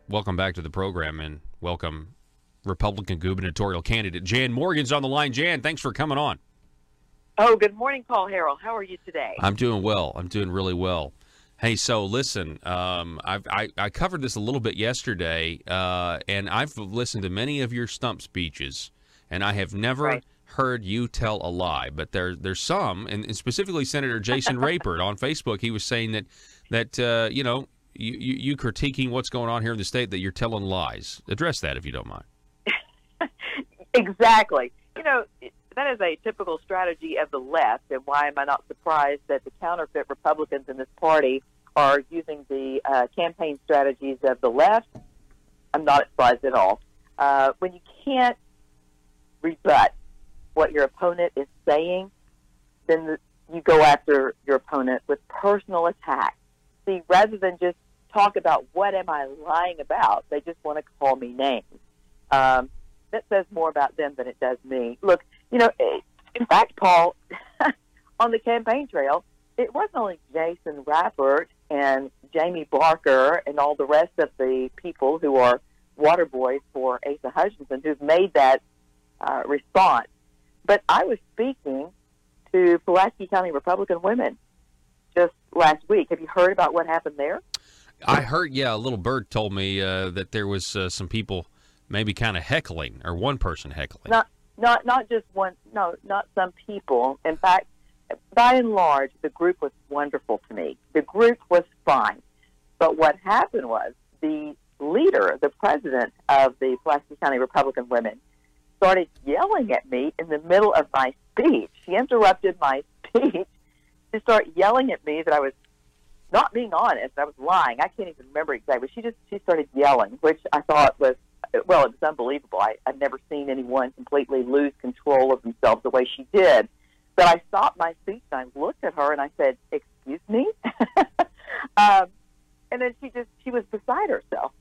Welcome back to the program, and welcome Republican gubernatorial candidate Jan Morgan's on the line. Jan, thanks for coming on. Oh, good morning, Paul Harrell. How are you today? I'm doing well. I'm doing really well. Hey, so listen, I covered this a little bit yesterday, and I've listened to many of your stump speeches, and I have never heard you tell a lie. But there's some, and specifically Senator Jason Rapert on Facebook, he was saying that you critiquing what's going on here in the state, that you're telling lies. Address that if you don't mind. Exactly. That is a typical strategy of the left, and why am I not surprised that the counterfeit Republicans in this party are using the campaign strategies of the left? I'm not surprised at all. When you can't rebut what your opponent is saying, then you go after your opponent with personal attacks. See, rather than just talk about what am I lying about, they just want to call me names. That says more about them than it does me. Look, in fact, Paul, on the campaign trail, it wasn't only Jason Rapert and Jamie Barker and all the rest of the people who are water boys for Asa Hutchinson who've made that response. But I was speaking to Pulaski County Republican women just last week. Have you heard about what happened there? I heard, a little bird told me that there was some people maybe kind of heckling, or one person heckling. Not just one. No, not some people. In fact, by and large, the group was wonderful to me. The group was fine. But what happened was the leader, the president of the Pulaski County Republican Women, started yelling at me in the middle of my speech. She interrupted my speech to start yelling at me that I was not being honest. I was lying. I can't even remember exactly. She started yelling, which I thought was, it was unbelievable. I've never seen anyone completely lose control of themselves the way she did. But I stopped my speech and I looked at her and I said, "Excuse me?" And then she was beside herself.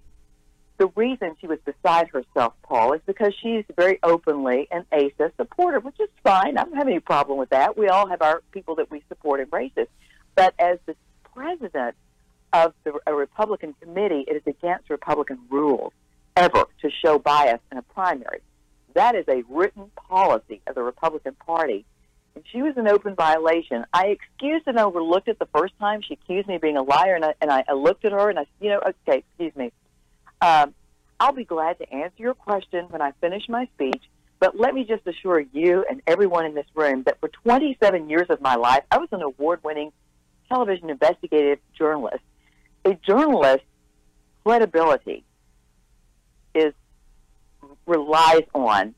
The reason she was beside herself, Paul, is because she's very openly an ASA supporter, which is fine. I don't have any problem with that. We all have our people that we support and racist. But as the president of a Republican committee, it is against Republican rules ever to show bias in a primary. That is a written policy of the Republican Party. And she was an open violation. I excused and overlooked it the first time. She accused me of being a liar, and I looked at her and I said, okay, excuse me. I'll be glad to answer your question when I finish my speech, but let me just assure you and everyone in this room that for 27 years of my life, I was an award-winning television investigative journalist. A journalist's credibility relies on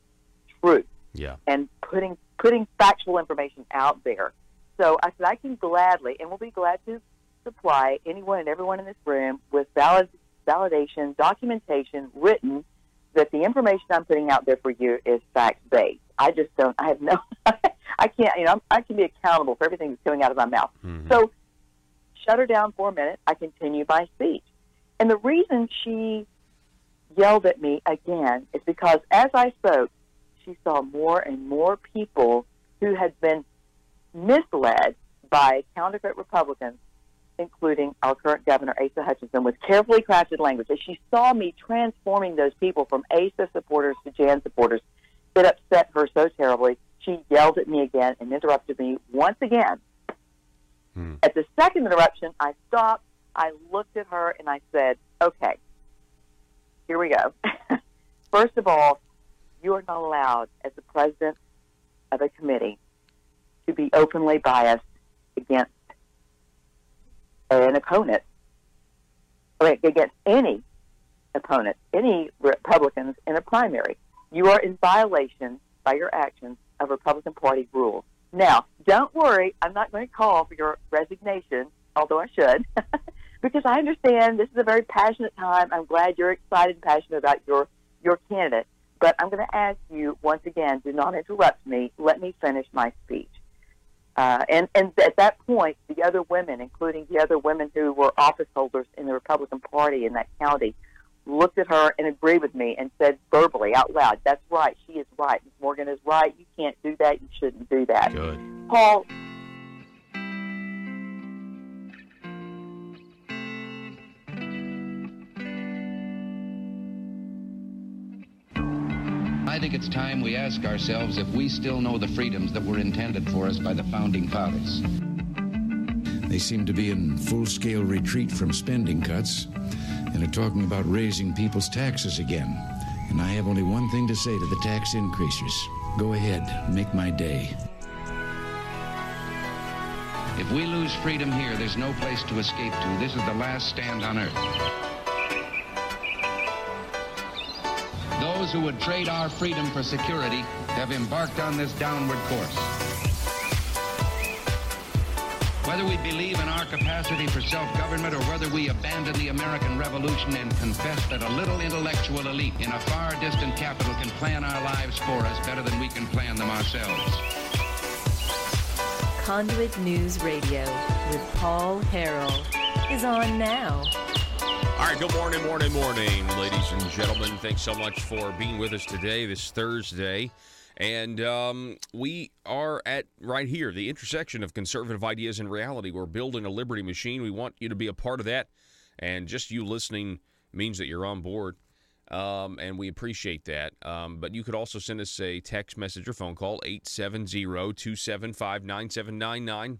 truth and putting factual information out there. So I said I can gladly, and will be glad to supply anyone and everyone in this room with validation, documentation, written, that the information I'm putting out there for you is fact-based. I can't, I can be accountable for everything that's coming out of my mouth. Mm-hmm. So shut her down for a minute. I continue my speech. And the reason she yelled at me again is because as I spoke, she saw more and more people who had been misled by counterfeit Republicans, including our current governor, Asa Hutchinson, with carefully crafted language. As she saw me transforming those people from Asa supporters to Jan supporters, it upset her so terribly. She yelled at me again and interrupted me once again. At the second interruption, I stopped, I looked at her, and I said, okay, here we go. First of all, you are not allowed, as the president of a committee, to be openly biased against an opponent, or against any opponent, any Republicans in a primary. You are in violation by your actions of Republican Party rules. Now, don't worry, I'm not going to call for your resignation, although I should, because I understand this is a very passionate time. I'm glad you're excited and passionate about your candidate. But I'm going to ask you, once again, do not interrupt me. Let me finish my speech. And at that point, the other women, including the other women who were office holders in the Republican Party in that county, looked at her and agreed with me and said verbally, out loud, "That's right. She is right. Ms. Morgan is right. You can't do that. You shouldn't do that." Good. Paul. I think it's time we ask ourselves if we still know the freedoms that were intended for us by the Founding Fathers. They seem to be in full-scale retreat from spending cuts and are talking about raising people's taxes again. And I have only one thing to say to the tax increasers. Go ahead, make my day. If we lose freedom here, there's no place to escape to. This is the last stand on earth. Those who would trade our freedom for security have embarked on this downward course. Whether we believe in our capacity for self-government or whether we abandon the American Revolution and confess that a little intellectual elite in a far distant capital can plan our lives for us better than we can plan them ourselves. Conduit News Radio with Paul Harrell is on now. All right, good morning, ladies and gentlemen. Thanks so much for being with us today, this Thursday. And we are at, right here, the intersection of conservative ideas and reality. We're building a liberty machine. We want you to be a part of that. And just you listening means that you're on board. And we appreciate that. But you could also send us a text message or phone call, 870-275-9799,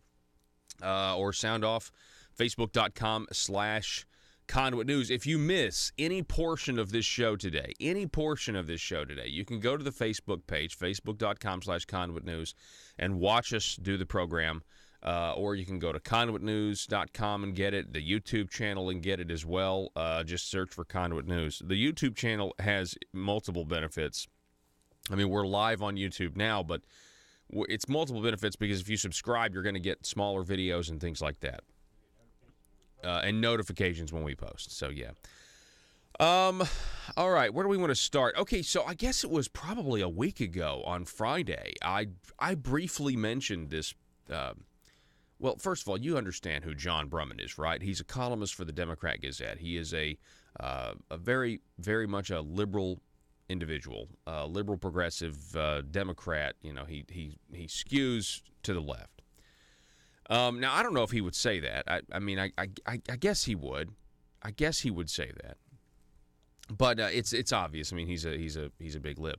or sound off facebook.com/Conduit News. If you miss any portion of this show today, you can go to the Facebook page, facebook.com/Conduit News, and watch us do the program. Or you can go to conduitnews.com and get it, the YouTube channel, and get it as well. Just search for Conduit News. The YouTube channel has multiple benefits. I mean, we're live on YouTube now, but it's multiple benefits because if you subscribe, you're going to get smaller videos and things like that. And notifications when we post. So, yeah. All right, where do we want to start? Okay, so I guess it was probably a week ago on Friday. I briefly mentioned this. Well, first of all, you understand who John Brumman is, right? He's a columnist for the Democrat Gazette. He is a very, very much a liberal individual, liberal progressive Democrat. You know, he skews to the left. Now, I don't know if he would say that. I mean, I guess he would. I guess he would say that. But it's obvious. I mean, he's a big lib.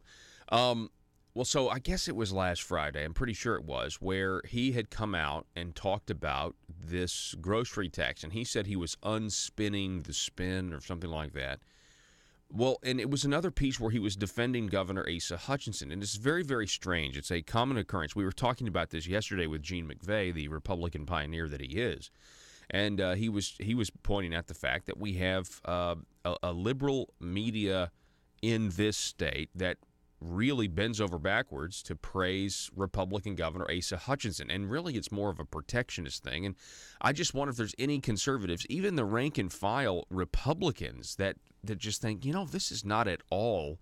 Well, so I guess it was last Friday, I'm pretty sure it was, where he had come out and talked about this grocery tax, and he said he was unspinning the spin or something like that. Well, and it was another piece where he was defending Governor Asa Hutchinson, and it's very, very strange. It's a common occurrence. We were talking about this yesterday with Gene McVeigh, the Republican pioneer that he is, and he was pointing out the fact that we have a liberal media in this state that really bends over backwards to praise Republican Governor Asa Hutchinson. And really, it's more of a protectionist thing. And I just wonder if there's any conservatives, even the rank-and-file Republicans, that just think, you know, this is not at all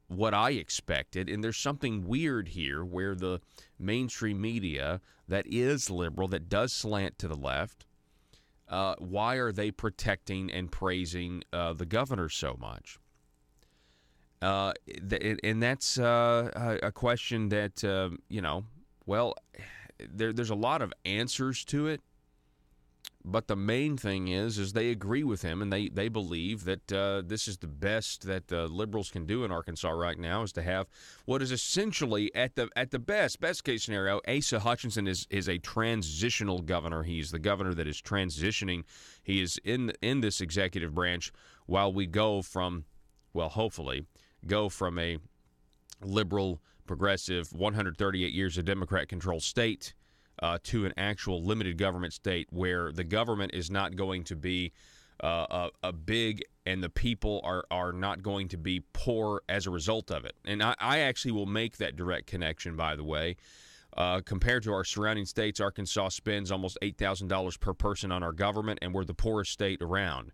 what I expected. And there's something weird here where the mainstream media that is liberal, that does slant to the left, why are they protecting and praising the governor so much? And that's a question that, you know, well, there's a lot of answers to it, but the main thing is they agree with him, and they believe that this is the best that the liberals can do in Arkansas right now, is to have what is essentially, at the best case scenario, Asa Hutchinson is a transitional governor. He's the governor that is transitioning. He is in this executive branch while we go from, well, hopefully, go from a liberal, progressive, 138 years of Democrat-controlled state to an actual limited government state where the government is not going to be a big, and the people are not going to be poor as a result of it. And I actually will make that direct connection, by the way. Compared to our surrounding states, Arkansas spends almost $8,000 per person on our government, and we're the poorest state around.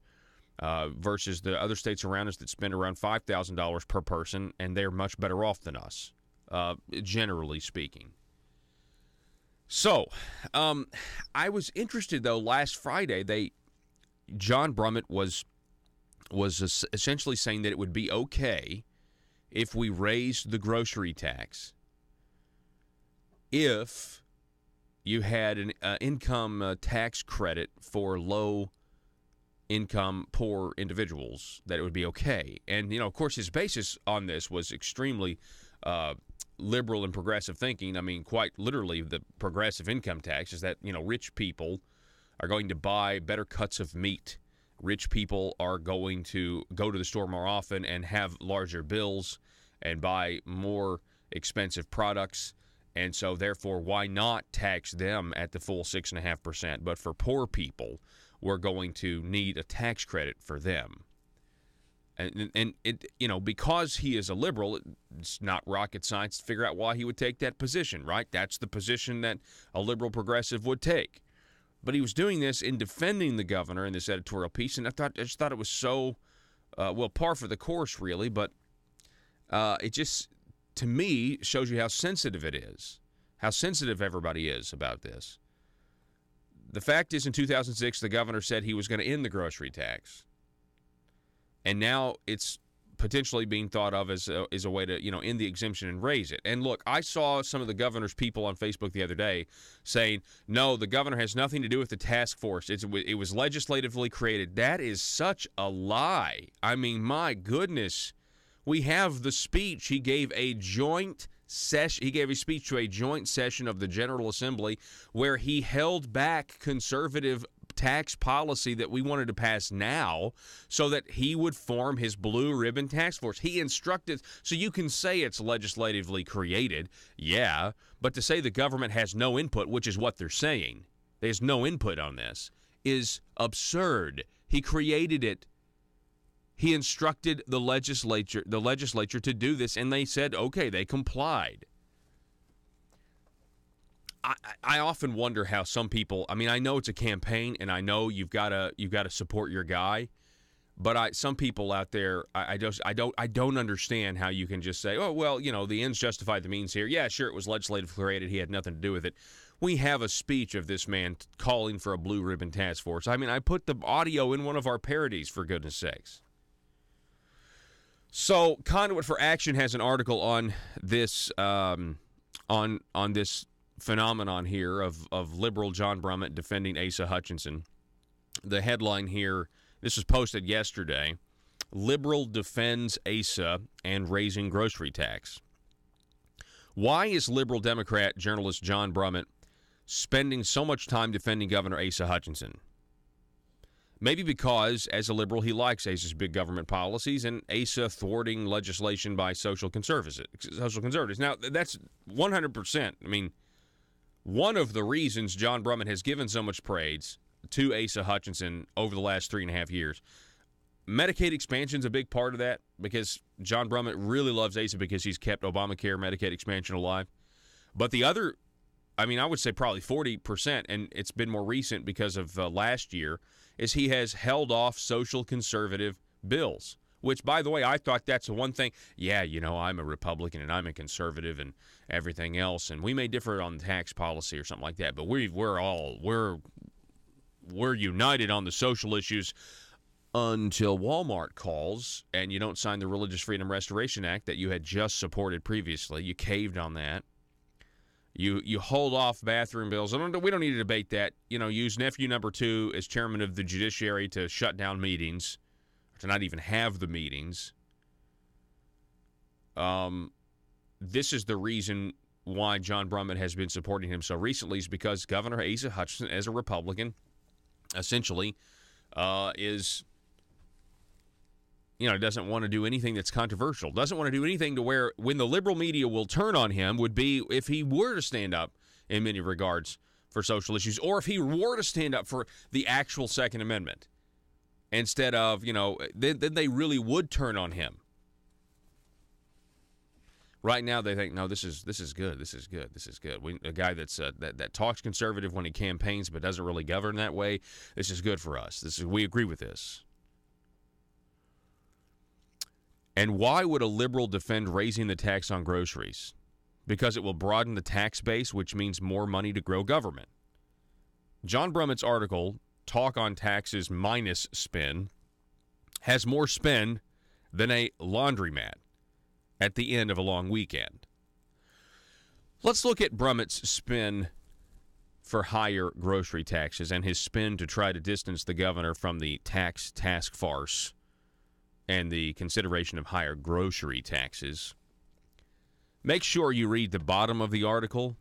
Versus the other states around us that spend around $5,000 per person, and they're much better off than us, generally speaking. So, I was interested, though, last Friday, John Brumman was essentially saying that it would be okay if we raised the grocery tax if you had an income tax credit for low income poor individuals, that it would be okay. And, of course, his basis on this was extremely liberal and progressive thinking. I mean, quite literally, the progressive income tax is that, rich people are going to buy better cuts of meat. Rich people are going to go to the store more often and have larger bills and buy more expensive products. And so, therefore, why not tax them at the full 6.5%? But for poor people, we're going to need a tax credit for them. And it, because he is a liberal, it's not rocket science to figure out why he would take that position, right? That's the position that a liberal progressive would take. But he was doing this in defending the governor in this editorial piece, and I just thought it was so, par for the course, really. But it just, to me, shows you how sensitive it is, how sensitive everybody is about this. The fact is, in 2006, the governor said he was going to end the grocery tax. And now it's potentially being thought of as a way to, end the exemption and raise it. And look, I saw some of the governor's people on Facebook the other day saying, no, the governor has nothing to do with the task force. It was legislatively created. That is such a lie. I mean, my goodness. We have the speech. He gave a joint session. He gave a speech to a joint session of the General Assembly where he held back conservative tax policy that we wanted to pass now so that he would form his blue ribbon task force. He instructed, so you can say it's legislatively created, yeah, but to say the government has no input, which is what they're saying, there's no input on this, is absurd. He created it. He instructed the legislature to do this, and they said, okay, they complied. I often wonder how some people, I know it's a campaign, and I know you've got to support your guy, but some people out there, I don't understand how you can just say, oh, well, the ends justify the means here. Yeah, sure, it was legislatively created. He had nothing to do with it. We have a speech of this man calling for a blue ribbon task force. I put the audio in one of our parodies, for goodness sakes. So, Conduit for Action has an article on this on this phenomenon here of liberal John Brummett defending Asa Hutchinson. The headline here, this was posted yesterday, Liberal defends Asa and raising grocery tax. Why is liberal Democrat journalist John Brummett spending so much time defending Governor Asa Hutchinson? Maybe because, as a liberal, he likes Asa's big government policies and Asa thwarting legislation by social conservatives. Now, that's 100%. One of the reasons John Brummett has given so much praise to Asa Hutchinson over the last 3.5 years, Medicaid expansion is a big part of that, because John Brummett really loves Asa because he's kept Obamacare Medicaid expansion alive. But the other, I would say probably 40%, and it's been more recent because of last year, is he has held off social conservative bills, which, by the way, I thought that's the one thing. Yeah, I'm a Republican and I'm a conservative and everything else, and we may differ on tax policy or something like that, but we're united on the social issues until Walmart calls and you don't sign the Religious Freedom Restoration Act that you had just supported previously. You caved on that. You hold off bathroom bills. We don't need to debate that. Use nephew number 2 as chairman of the judiciary to shut down meetings, or to not even have the meetings. This is the reason why John Brummett has been supporting him so recently, is because Governor Asa Hutchinson, as a Republican, essentially is... doesn't want to do anything that's controversial, doesn't want to do anything to where when the liberal media will turn on him would be if he were to stand up in many regards for social issues, or if he were to stand up for the actual Second Amendment instead of, then they really would turn on him. Right now they think, no, this is good. A guy that's that talks conservative when he campaigns but doesn't really govern that way. This is good for us. We agree with this. And why would a liberal defend raising the tax on groceries? Because it will broaden the tax base, which means more money to grow government. John Brummett's article, Talk on Taxes Minus Spin, has more spin than a laundromat at the end of a long weekend. Let's look at Brummett's spin for higher grocery taxes and his spin to try to distance the governor from the tax task force and the consideration of higher grocery taxes. Make sure you read the bottom of the article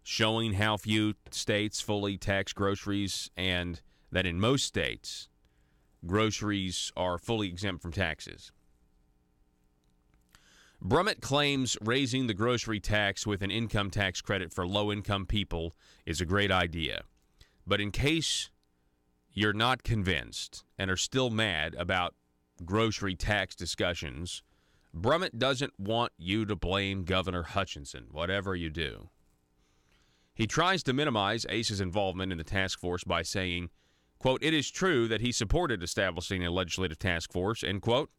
showing how few states fully tax groceries and that in most states groceries are fully exempt from taxes. Brummett claims raising the grocery tax with an income tax credit for low-income people is a great idea. But in case you're not convinced and are still mad about grocery tax discussions, Brummett doesn't want you to blame Governor Hutchinson, whatever you do. He tries to minimize ACE's involvement in the task force by saying, quote, "It is true that he supported establishing a legislative task force," end quote.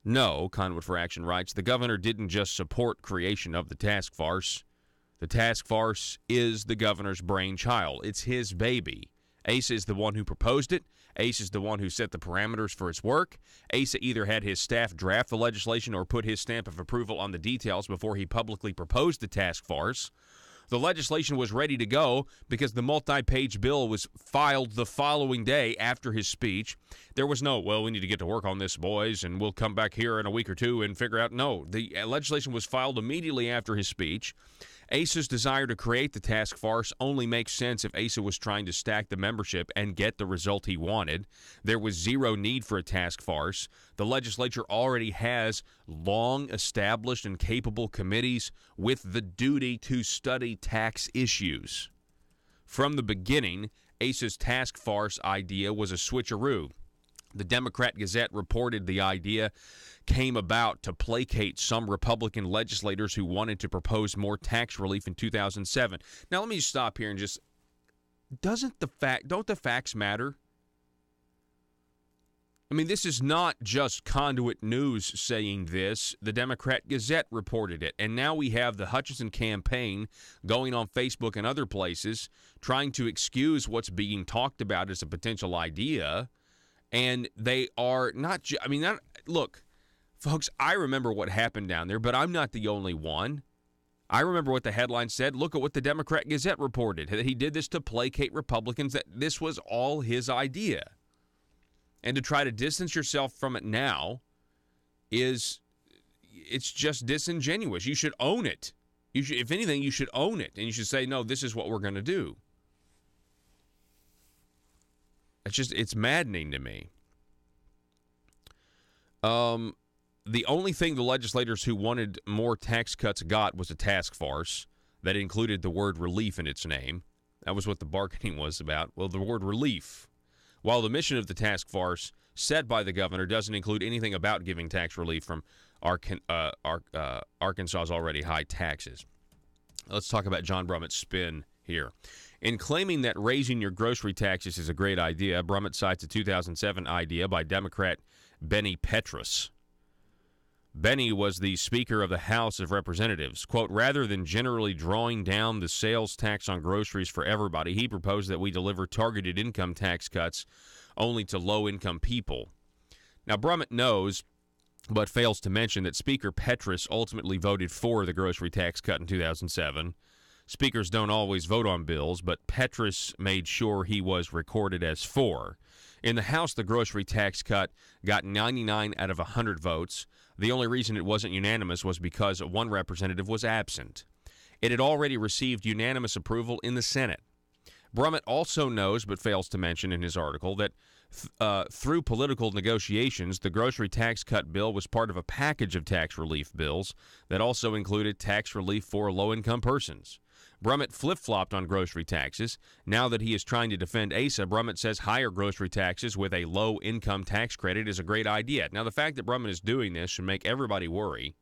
No, Conduit for Action writes, the governor didn't just support creation of the task force. The task force is the governor's brainchild. It's his baby. ACE is the one who proposed it. ACE is the one who set the parameters for its work. ACE either had his staff draft the legislation or put his stamp of approval on the details before he publicly proposed the task force. The legislation was ready to go because the multi-page bill was filed the following day after his speech. There was no, well, we need to get to work on this, boys, and we'll come back here in a week or two and figure out. No, the legislation was filed immediately after his speech. ACE's desire to create the task force only makes sense if ACE was trying to stack the membership and get the result he wanted. There was zero need for a task force. The legislature already has long-established and capable committees with the duty to study tax issues. From the beginning, ACE's task force idea was a switcheroo. The Democrat Gazette reported the idea came about to placate some Republican legislators who wanted to propose more tax relief in 2007. Now, let me stop here and just, don't the facts matter? I mean, this is not just Conduit News saying this. The Democrat Gazette reported it. And now we have the Hutchinson campaign going on Facebook and other places trying to excuse what's being talked about as a potential idea. And they are not, look, folks, I remember what happened down there, but I'm not the only one. I remember what the headline said. Look at what the Democrat Gazette reported, that he did this to placate Republicans, that this was all his idea. And to try to distance yourself from it now it's just disingenuous. You should own it. If anything, you should own it, and you should say, no, this is what we're going to do. It's maddening to me. The only thing the legislators who wanted more tax cuts got was a task force that included the word relief in its name. That was what the bargaining was about. Well, the word relief. While the mission of the task force set by the governor doesn't include anything about giving tax relief from Arkansas's already high taxes. Let's talk about John Brummett's spin here. In claiming that raising your grocery taxes is a great idea, Brummett cites a 2007 idea by Democrat Benny Petrus. Benny was the Speaker of the House of Representatives. Quote, rather than generally drawing down the sales tax on groceries for everybody, he proposed that we deliver targeted income tax cuts only to low-income people. Now, Brummett knows, but fails to mention, that Speaker Petrus ultimately voted for the grocery tax cut in 2007. Speakers don't always vote on bills, but Petrus made sure he was recorded as for. In the House, the grocery tax cut got 99 out of 100 votes. The only reason it wasn't unanimous was because one representative was absent. It had already received unanimous approval in the Senate. Brummett also knows, but fails to mention in his article, that through political negotiations, the grocery tax cut bill was part of a package of tax relief bills that also included tax relief for low-income persons. Brummett flip-flopped on grocery taxes. Now that he is trying to defend ASA, Brummett says higher grocery taxes with a low-income tax credit is a great idea. Now, the fact that Brummett is doing this should make everybody worry,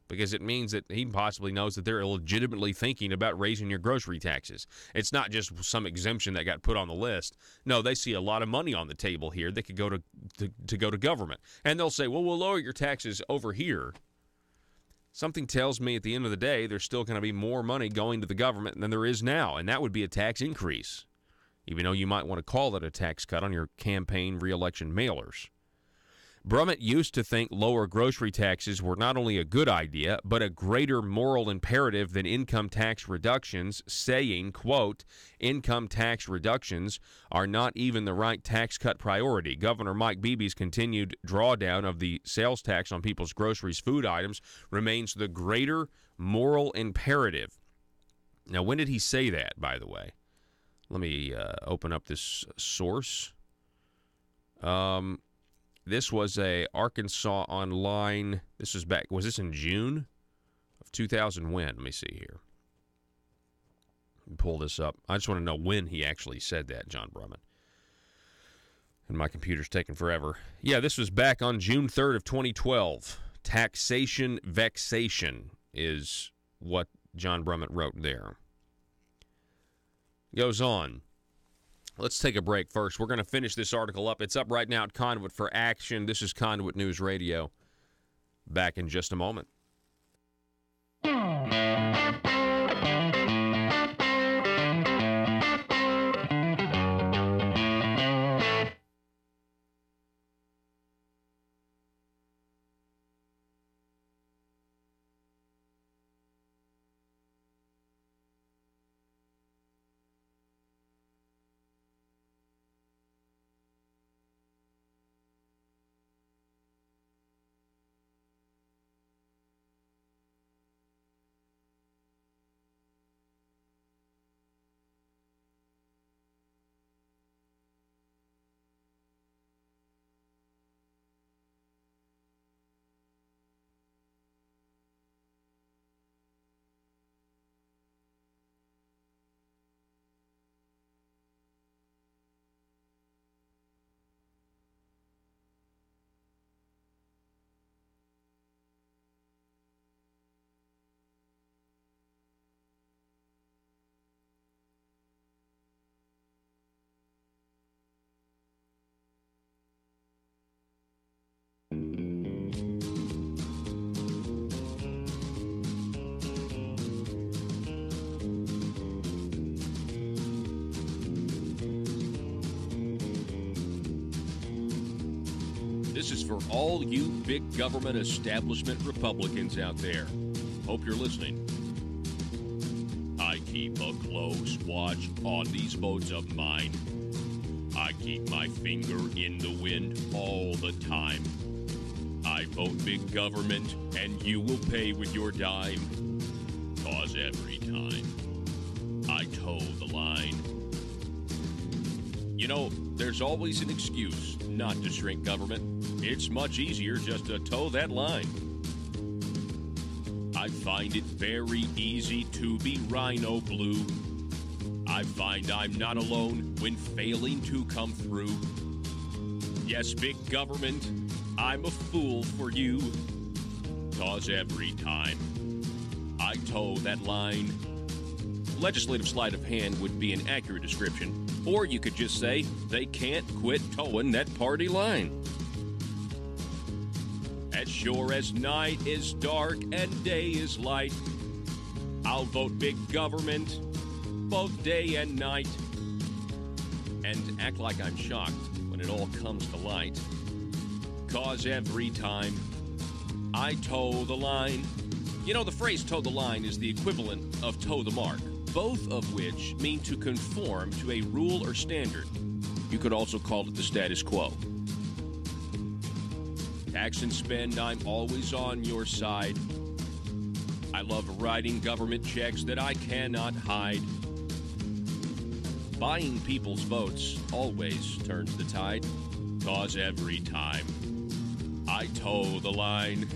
because it means that he possibly knows that they're legitimately thinking about raising your grocery taxes. It's not just some exemption that got put on the list. No, they see a lot of money on the table here that could go to government. And they'll say, well, we'll lower your taxes over here. Something tells me at the end of the day there's still going to be more money going to the government than there is now, and that would be a tax increase, even though you might want to call it a tax cut on your campaign re-election mailers. Brummett used to think lower grocery taxes were not only a good idea, but a greater moral imperative than income tax reductions, saying, quote, income tax reductions are not even the right tax cut priority. Governor Mike Beebe's continued drawdown of the sales tax on people's groceries, food items, remains the greater moral imperative. Now, when did he say that, by the way? Let me open up this source. This was a Arkansas Online. This was back. Was this in June of 2000? When? Let me see here. Pull this up. I just want to know when he actually said that, John Brummett. And my computer's taking forever. Yeah, this was back on June 3rd of 2012. Taxation vexation is what John Brummett wrote there. Goes on. Let's take a break first. We're going to finish this article up. It's up right now at Conduit for Action. This is Conduit News Radio. Back in just a moment. This is for all you big government establishment Republicans out there. Hope you're listening. I keep a close watch on these votes of mine. I keep my finger in the wind all the time. I vote big government, and you will pay with your dime. 'Cause every time I toe the line. You know, there's always an excuse not to shrink government. It's much easier just to toe that line. I find it very easy to be rhino blue. I find I'm not alone when failing to come through. Yes, big government, I'm a fool for you. 'Cause every time I toe that line. Legislative sleight of hand would be an accurate description. Or you could just say, they can't quit towing that party line. As sure as night is dark and day is light, I'll vote big government both day and night. And act like I'm shocked when it all comes to light. 'Cause every time I toe the line. You know, the phrase toe the line is the equivalent of toe the mark, both of which mean to conform to a rule or standard. You could also call it the status quo. Tax and spend, I'm always on your side. I love writing government checks that I cannot hide. Buying people's votes always turns the tide. 'Cause every time I toe the line.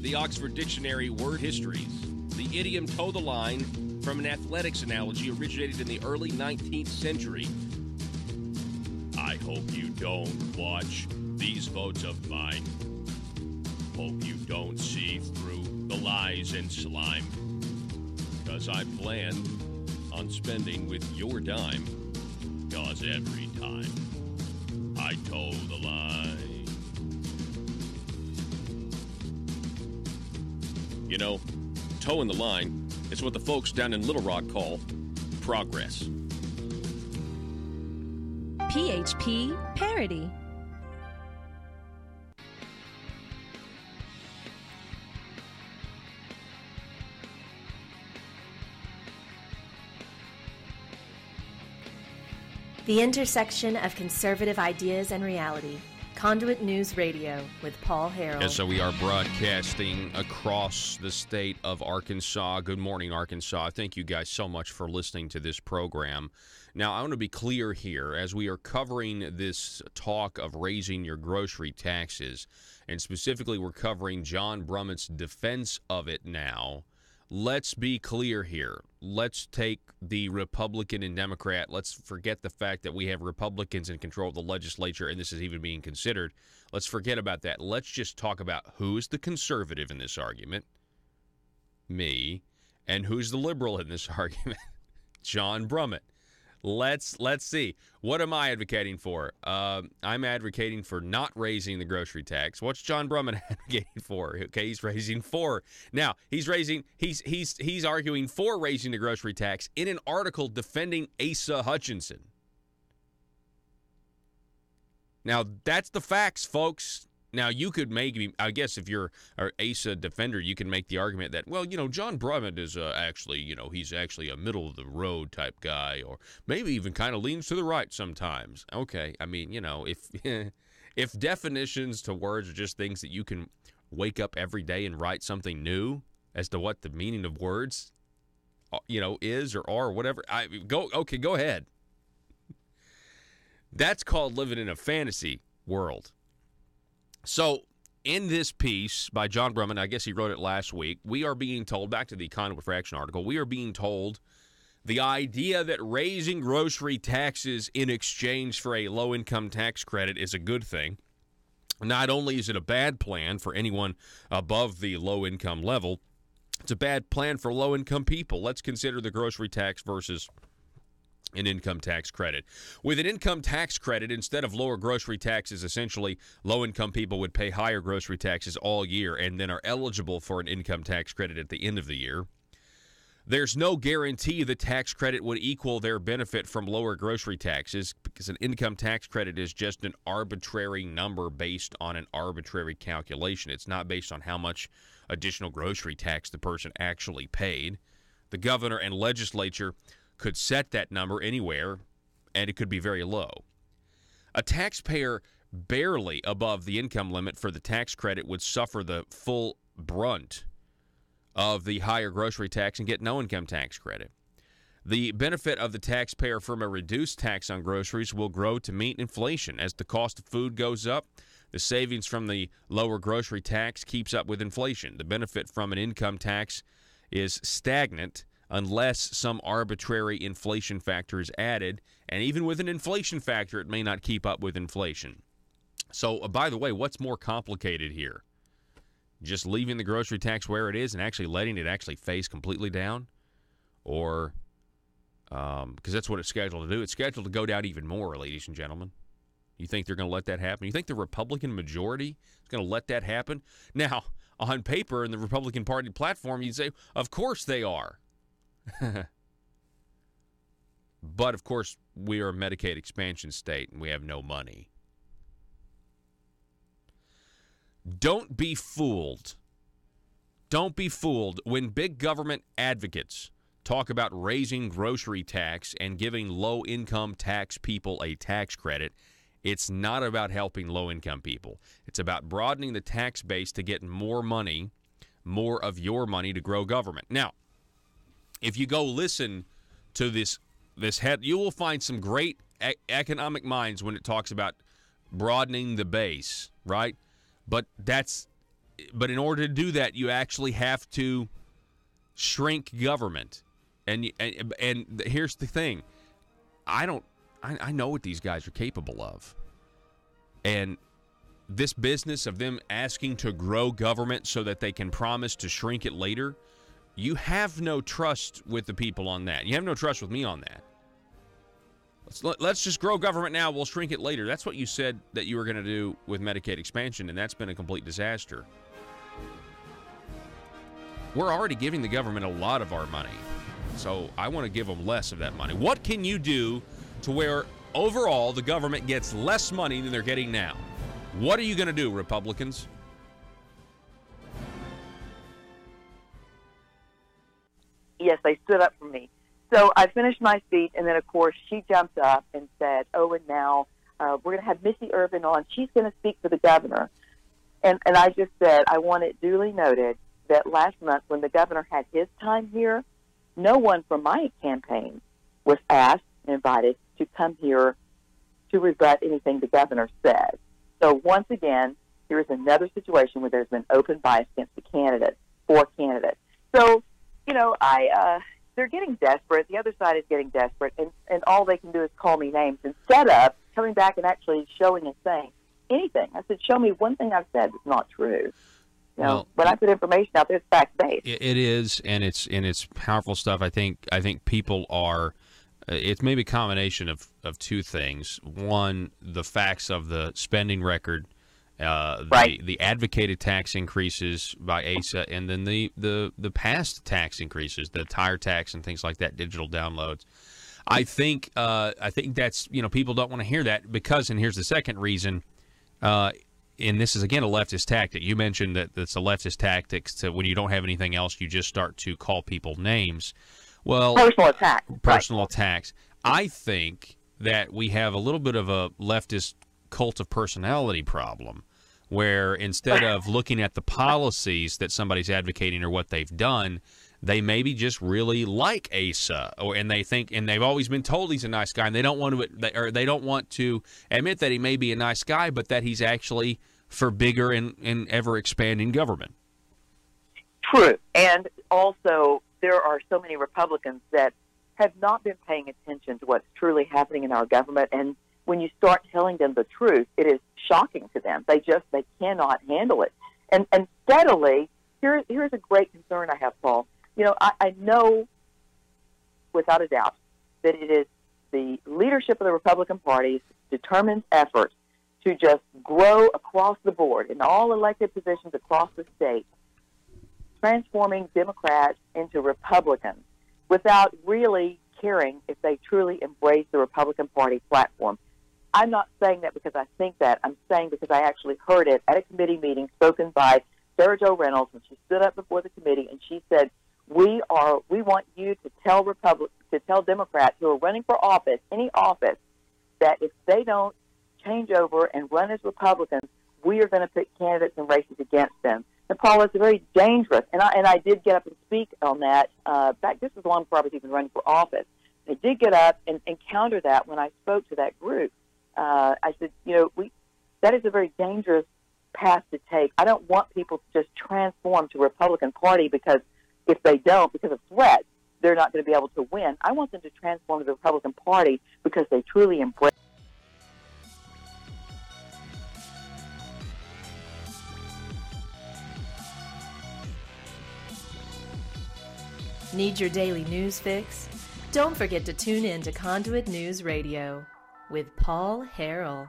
The Oxford Dictionary Word Histories. The idiom toe the line, from an athletics analogy, originated in the early 19th century. I hope you don't watch these votes of mine. Hope you don't see through the lies and slime. 'Cause I plan on spending with your dime. 'Cause every time I toe the line. You know, toeing the line is what the folks down in Little Rock call progress. PHP Parody. The intersection of conservative ideas and reality. Conduit News Radio with Paul Harrell. And so we are broadcasting across the state of Arkansas. Good morning, Arkansas. Thank you guys so much for listening to this program. Now, I want to be clear here as we are covering this talk of raising your grocery taxes, and specifically we're covering John Brummett's defense of it now. Let's be clear here. Let's take the Republican and Democrat. Let's forget the fact that we have Republicans in control of the legislature and this is even being considered. Let's forget about that. Let's just talk about who's the conservative in this argument, me, and who's the liberal in this argument, John Brummett. Let's see. What am I advocating for? I'm advocating for not raising the grocery tax. What's John Brummett advocating for? Okay, he's raising for. Now, he's arguing for raising the grocery tax in an article defending Asa Hutchinson. Now, that's the facts, folks. Now, you could maybe, I guess if you're an Asa defender, you can make the argument that, well, John Brummett is actually, he's actually a middle-of-the-road type guy, or maybe even kind of leans to the right sometimes. Okay, I mean, if definitions to words are just things that you can wake up every day and write something new as to what the meaning of words, is or are or whatever, go ahead. That's called living in a fantasy world. So, in this piece by John Brummett, I guess he wrote it last week, we are being told, back to the Conduit Fraction article, we are being told the idea that raising grocery taxes in exchange for a low-income tax credit is a good thing. Not only is it a bad plan for anyone above the low-income level, it's a bad plan for low-income people. Let's consider the grocery tax versus an income tax credit. With an income tax credit, instead of lower grocery taxes, essentially low-income people would pay higher grocery taxes all year and then are eligible for an income tax credit at the end of the year. There's no guarantee the tax credit would equal their benefit from lower grocery taxes because an income tax credit is just an arbitrary number based on an arbitrary calculation. It's not based on how much additional grocery tax the person actually paid. The governor and legislature could set that number anywhere, and it could be very low. A taxpayer barely above the income limit for the tax credit would suffer the full brunt of the higher grocery tax and get no income tax credit. The benefit of the taxpayer from a reduced tax on groceries will grow to meet inflation. As the cost of food goes up, the savings from the lower grocery tax keeps up with inflation. The benefit from an income tax is stagnant unless some arbitrary inflation factor is added, and even with an inflation factor, it may not keep up with inflation. So, by the way, what's more complicated here? Just leaving the grocery tax where it is and actually letting it actually phase completely down? Or, because that's what it's scheduled to do. It's scheduled to go down even more, ladies and gentlemen. You think they're going to let that happen? You think the Republican majority is going to let that happen? Now, on paper, in the Republican Party platform, you'd say, of course they are. But, of course, we are a Medicaid expansion state, and we have no money. Don't be fooled. Don't be fooled when big government advocates talk about raising grocery tax and giving low-income tax people a tax credit. It's not about helping low-income people. It's about broadening the tax base to get more money, more of your money to grow government. Now, if you go listen to this head, you will find some great economic minds when it talks about broadening the base, right? But in order to do that, you actually have to shrink government. And here's the thing, I know what these guys are capable of, and this business of them asking to grow government so that they can promise to shrink it later. You have no trust with the people on that. You have no trust with me on that. Let's just grow government now. We'll shrink it later. That's what you said that you were going to do with Medicaid expansion, and that's been a complete disaster. We're already giving the government a lot of our money, so I want to give them less of that money. What can you do to where overall the government gets less money than they're getting now? What are you going to do, Republicans? Yes, they stood up for me. So I finished my speech, and then, of course, she jumped up and said, oh, and now we're going to have Missy Irvin on. She's going to speak for the governor. And I just said, I want it duly noted that last month when the governor had his time here, no one from my campaign was asked and invited to come here to rebut anything the governor said. So once again, here is another situation where there's been open bias against the candidate, for candidates. So, you know, they're getting desperate. The other side is getting desperate, and all they can do is call me names instead of coming back and actually showing and saying anything. I said, show me one thing I've said that's not true. You know, when I put information out there, it's fact-based. It is, and it's powerful stuff. I think people are. It's maybe a combination of two things. One, the facts of the spending record, the advocated tax increases by ASA, and then the past tax increases, the tire tax and things like that, digital downloads. I think that's, you know, people don't want to hear that because, and here's the second reason. And this is, again, a leftist tactic. You mentioned that it's a leftist tactic to when you don't have anything else, you just start to call people names. Well, personal attack. Personal attacks. I think that we have a little bit of a leftist cult of personality problem where instead of looking at the policies that somebody's advocating or what they've done, they maybe just really like Asa, and they think, and they've always been told he's a nice guy, and they don't want to admit that he may be a nice guy, but that he's actually for bigger and ever expanding government. True, and also there are so many Republicans that have not been paying attention to what's truly happening in our government, and when you start telling them the truth, it is shocking to them. They cannot handle it, and steadily. Here's a great concern I have, Paul. You know, I know without a doubt that it is the leadership of the Republican Party's determined effort to just grow across the board in all elected positions across the state, transforming Democrats into Republicans without really caring if they truly embrace the Republican Party platform. I'm not saying that because I think that. I'm saying because I actually heard it at a committee meeting spoken by Sarah Jo Reynolds when she stood up before the committee, and she said, we want you to tell Democrats who are running for office, any office, that if they don't change over and run as Republicans, we are going to put candidates and races against them. And Paul, it's very dangerous. And I did get up and speak on that. This was long before I was even running for office. I did get up and counter that when I spoke to that group. I said, you know, that is a very dangerous path to take. I don't want people to just transform to Republican Party because if they don't, because of threats, they're not going to be able to win. I want them to transform to the Republican Party because they truly embrace. Need your daily news fix? Don't forget to tune in to Conduit News Radio with Paul Harrell.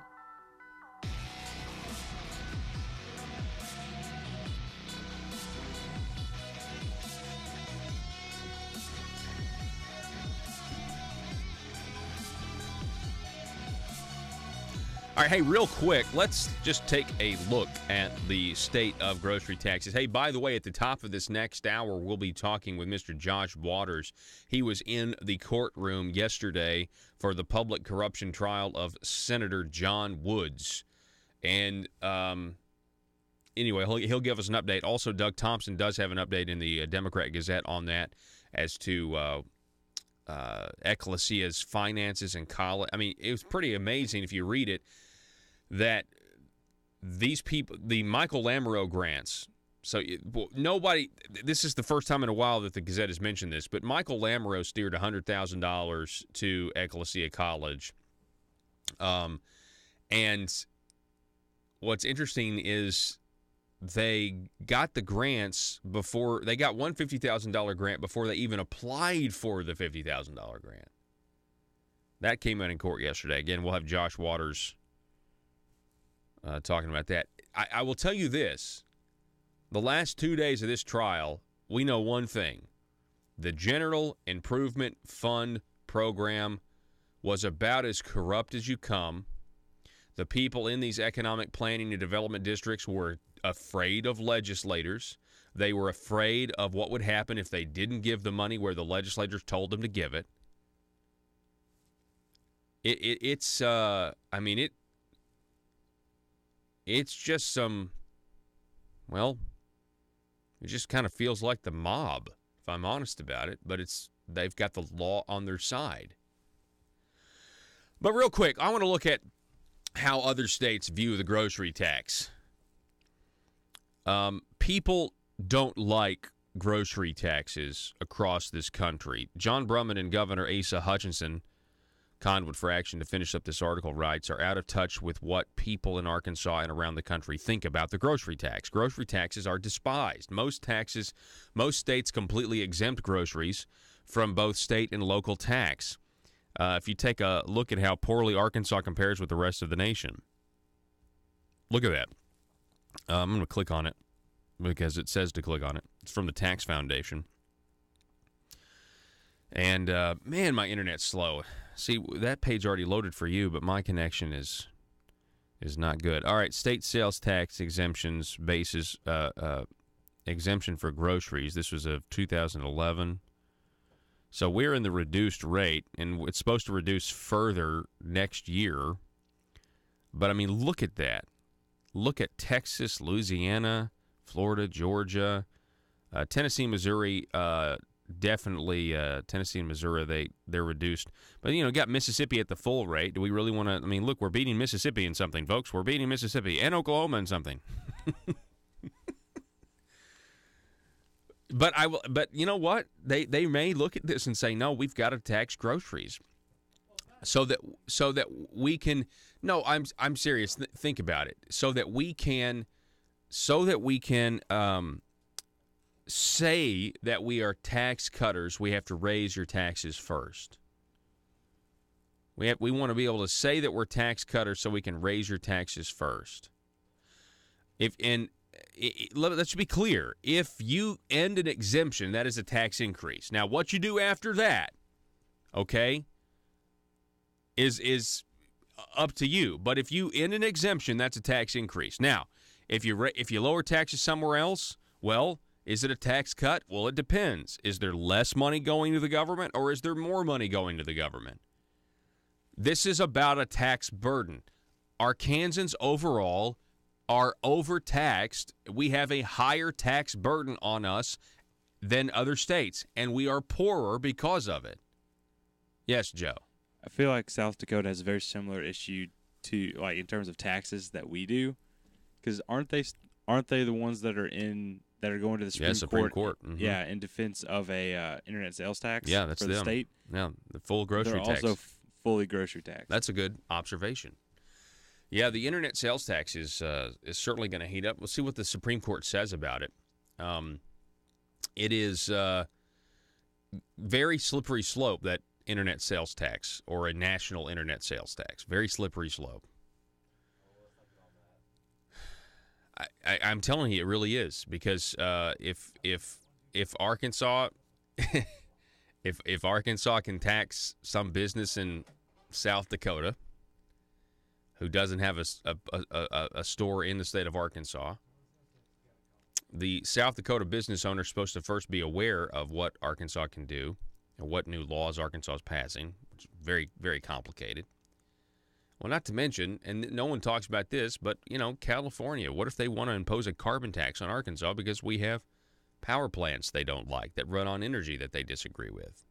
All right, hey, real quick, let's just take a look at the state of grocery taxes. Hey, by the way, at the top of this next hour, we'll be talking with Mr. Josh Waters. He was in the courtroom yesterday for the public corruption trial of Senator John Woods. And anyway, he'll give us an update. Also, Doug Thompson does have an update in the Democrat Gazette on that as to Ecclesia's finances and college. I mean, it was pretty amazing if you read it that these people, the Michael Lamoureux grants. So nobody. This is the first time in a while that the Gazette has mentioned this, but Michael Lamoureux steered $100,000 to Ecclesia College. And what's interesting is they got the grants before they got one $50,000 grant before they even applied for the $50,000 grant. That came out in court yesterday. Again, we'll have Josh Waters talking about that. I will tell you this. The last 2 days of this trial, we know one thing. The General Improvement Fund program was about as corrupt as you come. The people in these economic planning and development districts were afraid of legislators, They were afraid of what would happen if they didn't give the money where the legislators told them to give it. It's just some, well, it just kind of feels like the mob, if I'm honest about it, but they've got the law on their side. But real quick, I want to look at how other states view the grocery tax. People don't like grocery taxes across this country. John Brumman and Governor Asa Hutchinson, Conduit for Action, to finish up this article, writes, are out of touch with what people in Arkansas and around the country think about the grocery tax. Grocery taxes are despised. Most states completely exempt groceries from both state and local tax. If you take a look at how poorly Arkansas compares with the rest of the nation. Look at that. I'm going to click on it because it says to click on it. It's from the Tax Foundation. And, man, my internet's slow. See, that page already loaded for you, but my connection is not good. All right, state sales tax exemptions basis, exemption for groceries. This was of 2011. So we're in the reduced rate, and it's supposed to reduce further next year. But, I mean, look at that. Look at Texas, Louisiana, Florida, Georgia, Tennessee, Missouri. Definitely Tennessee and Missouri, they're reduced. But, got Mississippi at the full rate. Do we really want to? I mean, look, we're beating Mississippi in something, folks. We're beating Mississippi and Oklahoma in something. But you know what? They may look at this and say, no, we've got to tax groceries, so that we can. No, I'm serious. Think about it. So that we can say that we are tax cutters. We have to raise your taxes first. We want to be able to say that we're tax cutters so we can raise your taxes first. Let's be clear. If you end an exemption, that is a tax increase. Now, what you do after that, okay, is up to you. But if you end an exemption, that's a tax increase. Now, if you lower taxes somewhere else, well, is it a tax cut? Well, it depends. Is there less money going to the government, or is there more money going to the government? This is about a tax burden. Arkansans overall are overtaxed. We have a higher tax burden on us than other states, and we are poorer because of it. Yes, Joe. I feel like South Dakota has a very similar issue to, like, in terms of taxes that we do, because aren't they the ones that are going to the Supreme Court? Mm-hmm. Yeah, in defense of a internet sales tax. Yeah, that's for them. The state. Yeah, the full grocery They're tax. Also fully grocery tax. That's a good observation. Yeah, the internet sales tax is certainly going to heat up. We'll see what the Supreme Court says about it. It is very slippery slope, that internet sales tax, or a national internet sales tax. Very slippery slope. I'm telling you, it really is, because if Arkansas if Arkansas can tax some business in South Dakota who doesn't have a store in the state of Arkansas, the South Dakota business owner is supposed to first be aware of what Arkansas can do and what new laws Arkansas is passing, which is very, very complicated. Well, not to mention, and no one talks about this, but, California, what if they want to impose a carbon tax on Arkansas because we have power plants they don't like that run on energy that they disagree with?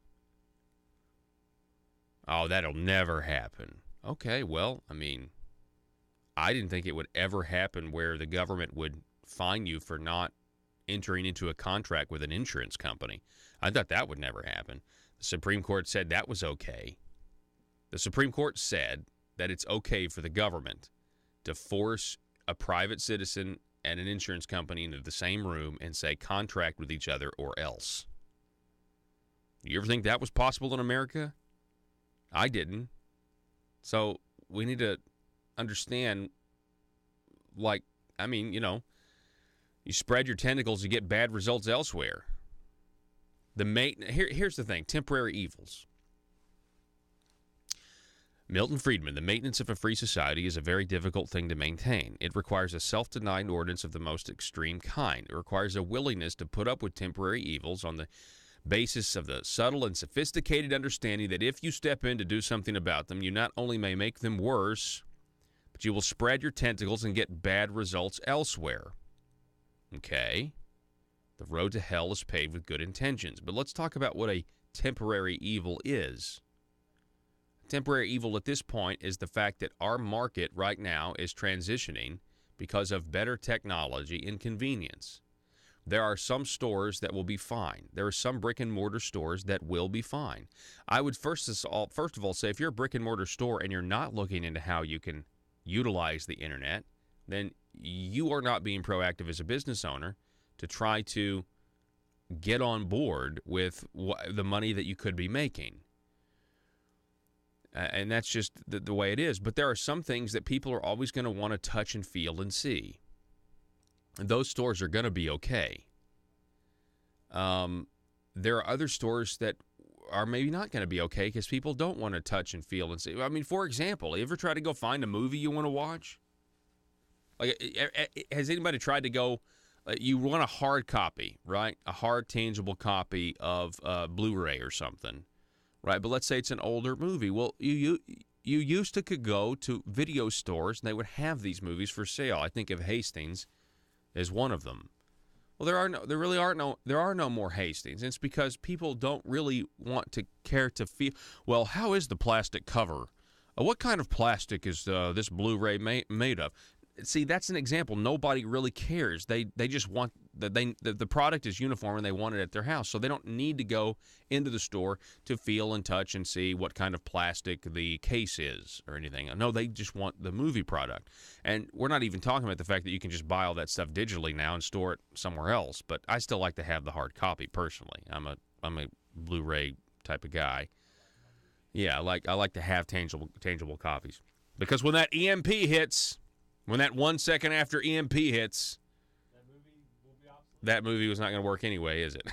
Oh, that'll never happen. Okay, well, I didn't think it would ever happen where the government would fine you for not entering into a contract with an insurance company. I thought that would never happen. The Supreme Court said that was okay. The Supreme Court said that it's okay for the government to force a private citizen and an insurance company into the same room and say contract with each other or else. You ever think that was possible in America? I didn't. So we need to understand, you spread your tentacles, you get bad results elsewhere. Here's the thing, temporary evils. Milton Friedman, the maintenance of a free society is a very difficult thing to maintain. It requires a self-denying ordinance of the most extreme kind. It requires a willingness to put up with temporary evils on the basis of the subtle and sophisticated understanding that if you step in to do something about them, you not only may make them worse, but you will spread your tentacles and get bad results elsewhere. Okay? The road to hell is paved with good intentions. But let's talk about what a temporary evil is. Temporary evil at this point is the fact that our market right now is transitioning because of better technology and convenience. There are some stores that will be fine. There are some brick-and-mortar stores that will be fine. I would first of all say if you're a brick-and-mortar store and you're not looking into how you can utilize the internet, then you are not being proactive as a business owner to try to get on board with the money that you could be making. And that's just the way it is. But there are some things that people are always going to want to touch and feel and see. And those stores are going to be okay. There are other stores that are maybe not going to be okay because people don't want to touch and feel and see. I mean, for example, you ever try to go find a movie you want to watch? Like, has anybody tried to go? You want a hard copy, right? A hard, tangible copy of Blu-ray or something, right? But let's say it's an older movie. Well, you used to could go to video stores and they would have these movies for sale. I think of Hastings as one of them. Well, there are no more Hastings. And it's because people don't really want to care to feel. Well, how is the plastic cover? What kind of plastic is this Blu-ray made of? See, that's an example. Nobody really cares. They just want the product is uniform and they want it at their house. So they don't need to go into the store to feel and touch and see what kind of plastic the case is or anything. No, they just want the movie product. And we're not even talking about the fact that you can just buy all that stuff digitally now and store it somewhere else. But I still like to have the hard copy personally. I'm a Blu-ray type of guy. Yeah, I like to have tangible copies. Because when that EMP hits, when that 1 second after EMP hits, that movie was not going to work anyway, is it?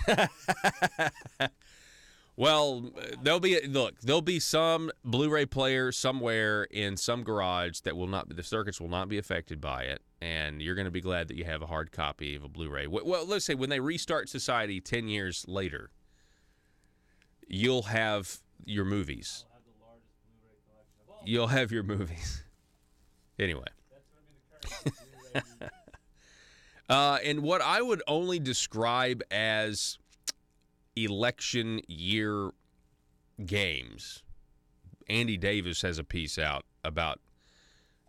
Well, there'll be some Blu-ray player somewhere in some garage that the circuits will not be affected by it, and you're going to be glad that you have a hard copy of a Blu-ray. Well, let's say when they restart society 10 years later, you'll have your movies. You'll have your movies. Anyway. And what I would only describe as election year games, Andy Davis has a piece out about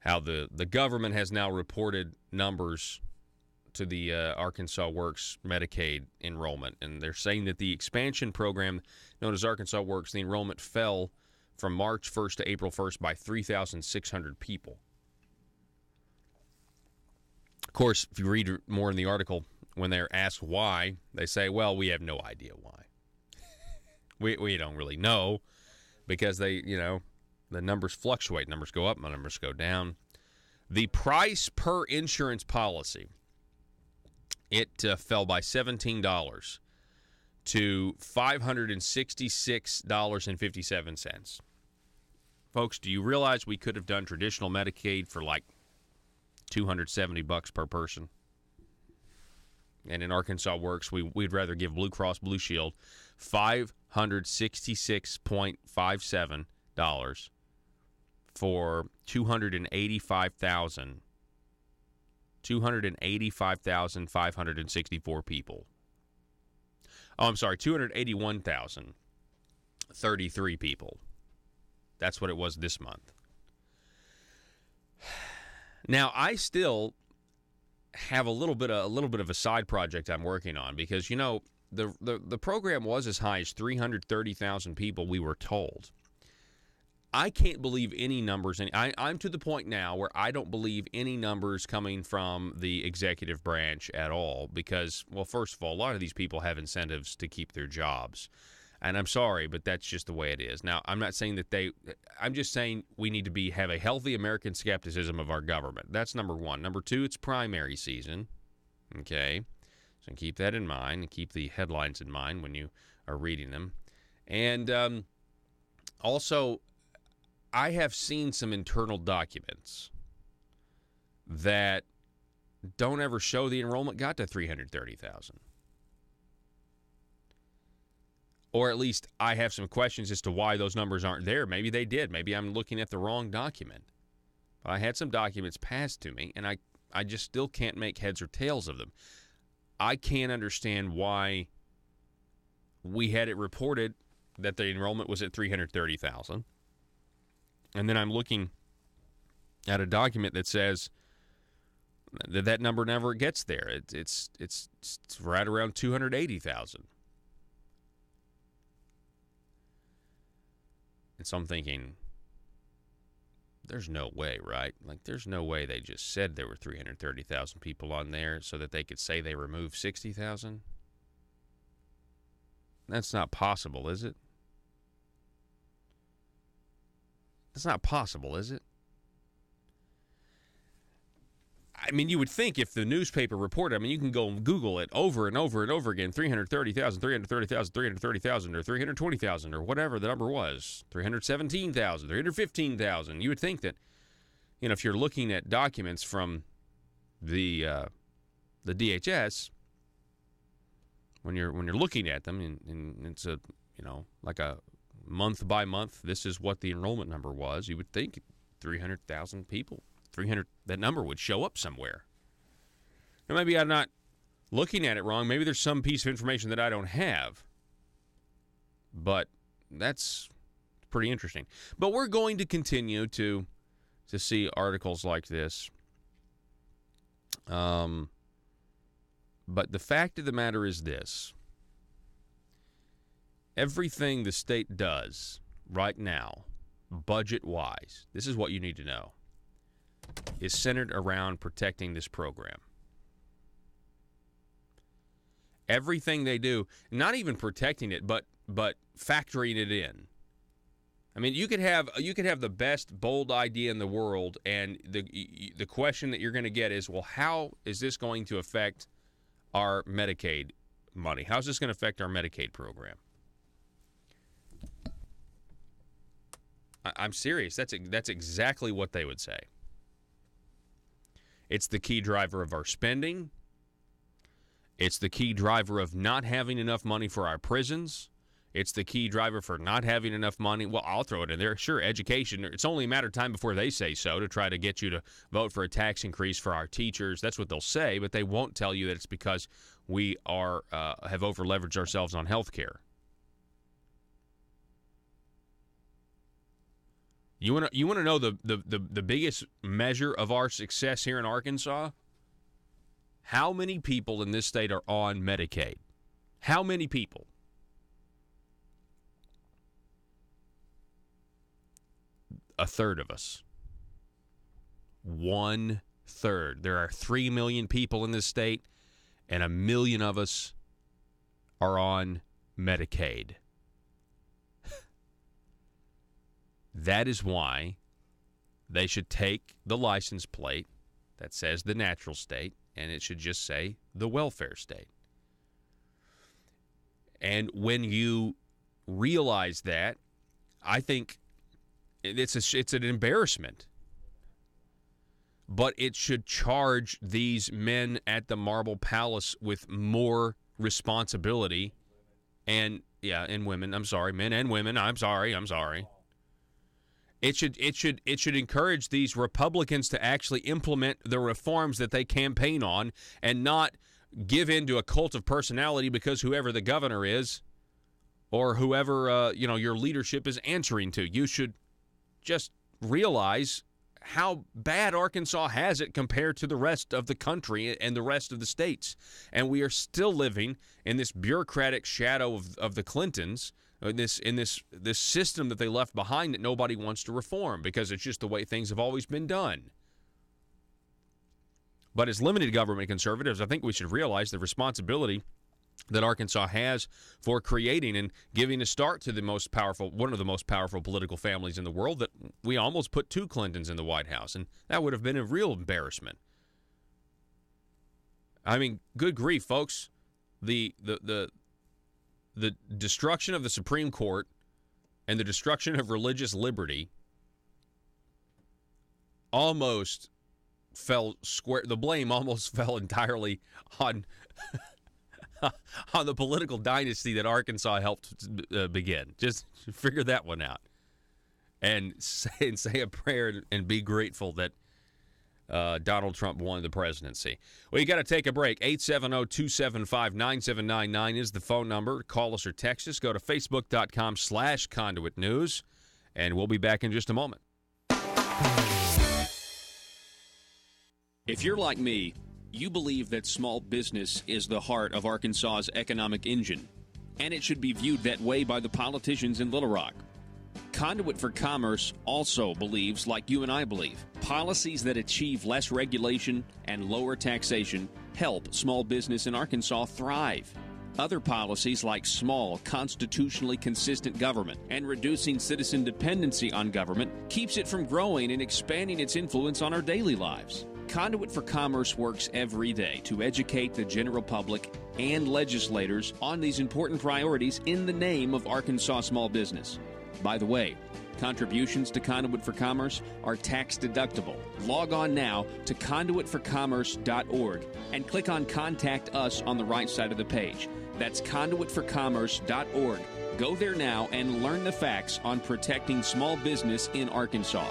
how the government has now reported numbers to the Arkansas Works Medicaid enrollment, and they're saying that the expansion program known as Arkansas Works, the enrollment fell from March 1st to April 1st by 3,600 people. Of course, if you read more in the article, when they're asked why, they say, well, we have no idea why. We don't really know because the numbers fluctuate. Numbers go up, numbers go down. The price per insurance policy, it fell by $17 to $566.57. Folks, do you realize we could have done traditional Medicaid for like $270 per person? And in Arkansas Works, we'd rather give Blue Cross Blue Shield $566.57 for 285,564 people. Oh, I'm sorry, 281,033 people. That's what it was this month. Now, I still have a little bit of a side project I'm working on because, the program was as high as 330,000 people, we were told. I can't believe any numbers. I'm to the point now where I don't believe any numbers coming from the executive branch at all because, well, first of all, a lot of these people have incentives to keep their jobs. And I'm sorry, but that's just the way it is. Now, I'm not saying that I'm just saying we need to have a healthy American skepticism of our government. That's number one. Number two, it's primary season. Okay? So keep that in mind and keep the headlines in mind when you are reading them. And also, I have seen some internal documents that don't ever show the enrollment got to 330,000. Or at least I have some questions as to why those numbers aren't there. Maybe they did. Maybe I'm looking at the wrong document. But I had some documents passed to me, and I just still can't make heads or tails of them. I can't understand why we had it reported that the enrollment was at 330,000. And then I'm looking at a document that says that number never gets there. It's right around 280,000. And so I'm thinking, there's no way, right? Like, there's no way they just said there were 330,000 people on there so that they could say they removed 60,000. That's not possible, is it? That's not possible, is it? I mean, you would think if the newspaper reported, I mean, you can go and Google it over and over and over again, 330,000, 330,000, 330,000, or 320,000, or whatever the number was, 317,000, 315,000. You would think that, you know, if you're looking at documents from the DHS, when you're looking at them, and it's a, you know, like a month by month, this is what the enrollment number was, you would think 300,000 people. 300, that number would show up somewhere. Now, maybe I'm not looking at it wrong. Maybe there's some piece of information that I don't have. But that's pretty interesting. But we're going to continue to see articles like this. But the fact of the matter is this. Everything the state does right now, budget-wise, this is what you need to know, is centered around protecting this program. Everything they do, not even protecting it, but factoring it in. I mean, you could have the best bold idea in the world, and the question that you're going to get is, well, how is this going to affect our Medicaid money? How's this going to affect our Medicaid program? I'm serious. That's exactly what they would say. It's the key driver of our spending. It's the key driver of not having enough money for our prisons. It's the key driver for not having enough money. Well, I'll throw it in there. Sure, education. It's only a matter of time before they say so to try to get you to vote for a tax increase for our teachers. That's what they'll say, but they won't tell you that it's because we have over-leveraged ourselves on health care. You want to know the biggest measure of our success here in Arkansas? How many people in this state are on Medicaid? How many people? A third of us. 1/3. There are 3 million people in this state, and 1 million of us are on Medicaid. That is why they should take the license plate that says the natural state, and it should just say the welfare state. And when you realize that, I think it's an embarrassment. But it should charge these men at the Marble Palace with more responsibility, and women. I'm sorry, men and women. I'm sorry. It should encourage these Republicans to actually implement the reforms that they campaign on, and not give in to a cult of personality because whoever the governor is, or whoever your leadership is answering to. You should just realize how bad Arkansas has it compared to the rest of the country and the rest of the states, and we are still living in this bureaucratic shadow of the Clintons. In this system that they left behind that nobody wants to reform because it's just the way things have always been done. But as limited government conservatives, I think we should realize the responsibility that Arkansas has for creating and giving a start to one of the most powerful political families in the world, that we almost put 2 Clintons in the White House, and that would have been a real embarrassment. I mean, good grief, folks. The destruction of the Supreme Court and the destruction of religious liberty almost fell square. The blame almost fell entirely on on the political dynasty that Arkansas helped begin. Just figure that one out, and say a prayer and be grateful that Donald Trump won the presidency. Well, you got to take a break. 870-275-9799 is the phone number. Call us or text us. Go to facebook.com/Conduit News, and we'll be back in just a moment. If you're like me, you believe that small business is the heart of Arkansas's economic engine, and it should be viewed that way by the politicians in Little Rock. Conduit for Commerce also believes, like you and I believe, policies that achieve less regulation and lower taxation help small business in Arkansas thrive. Other policies like small, constitutionally consistent government and reducing citizen dependency on government keeps it from growing and expanding its influence on our daily lives. Conduit for Commerce works every day to educate the general public and legislators on these important priorities in the name of Arkansas small business. By the way, contributions to Conduit for Commerce are tax deductible. Log on now to conduitforcommerce.org and click on Contact Us on the right side of the page. That's conduitforcommerce.org. Go there now and learn the facts on protecting small business in Arkansas.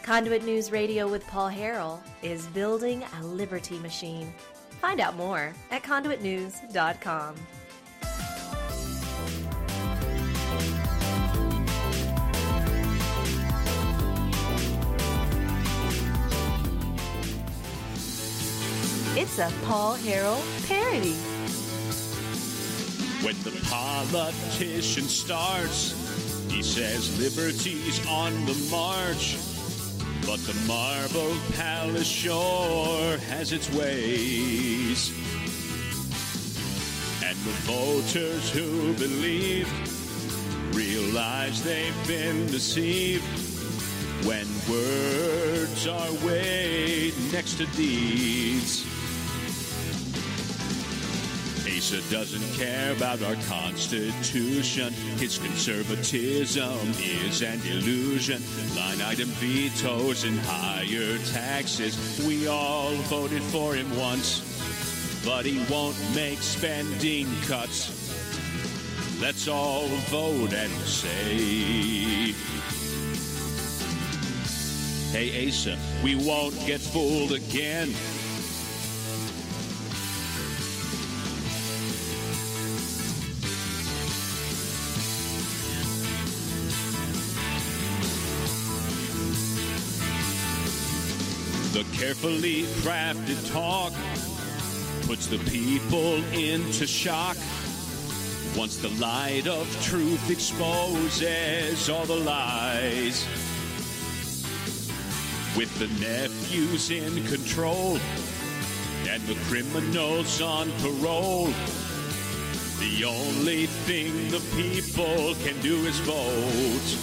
Conduit News Radio with Paul Harrell is building a liberty machine. Find out more at conduitnews.com. It's a Paul Harrell parody. When the politician starts, he says liberty's on the march. But the Marble Palace sure has its ways. And the voters who believe realize they've been deceived when words are weighed next to deeds. Asa doesn't care about our Constitution. His conservatism is an illusion. Line item vetoes and higher taxes. We all voted for him once, but he won't make spending cuts. Let's all vote and say, hey Asa, we won't get fooled again. The carefully crafted talk puts the people into shock. Once the light of truth exposes all the lies. With the nephews in control and the criminals on parole, the only thing the people can do is vote.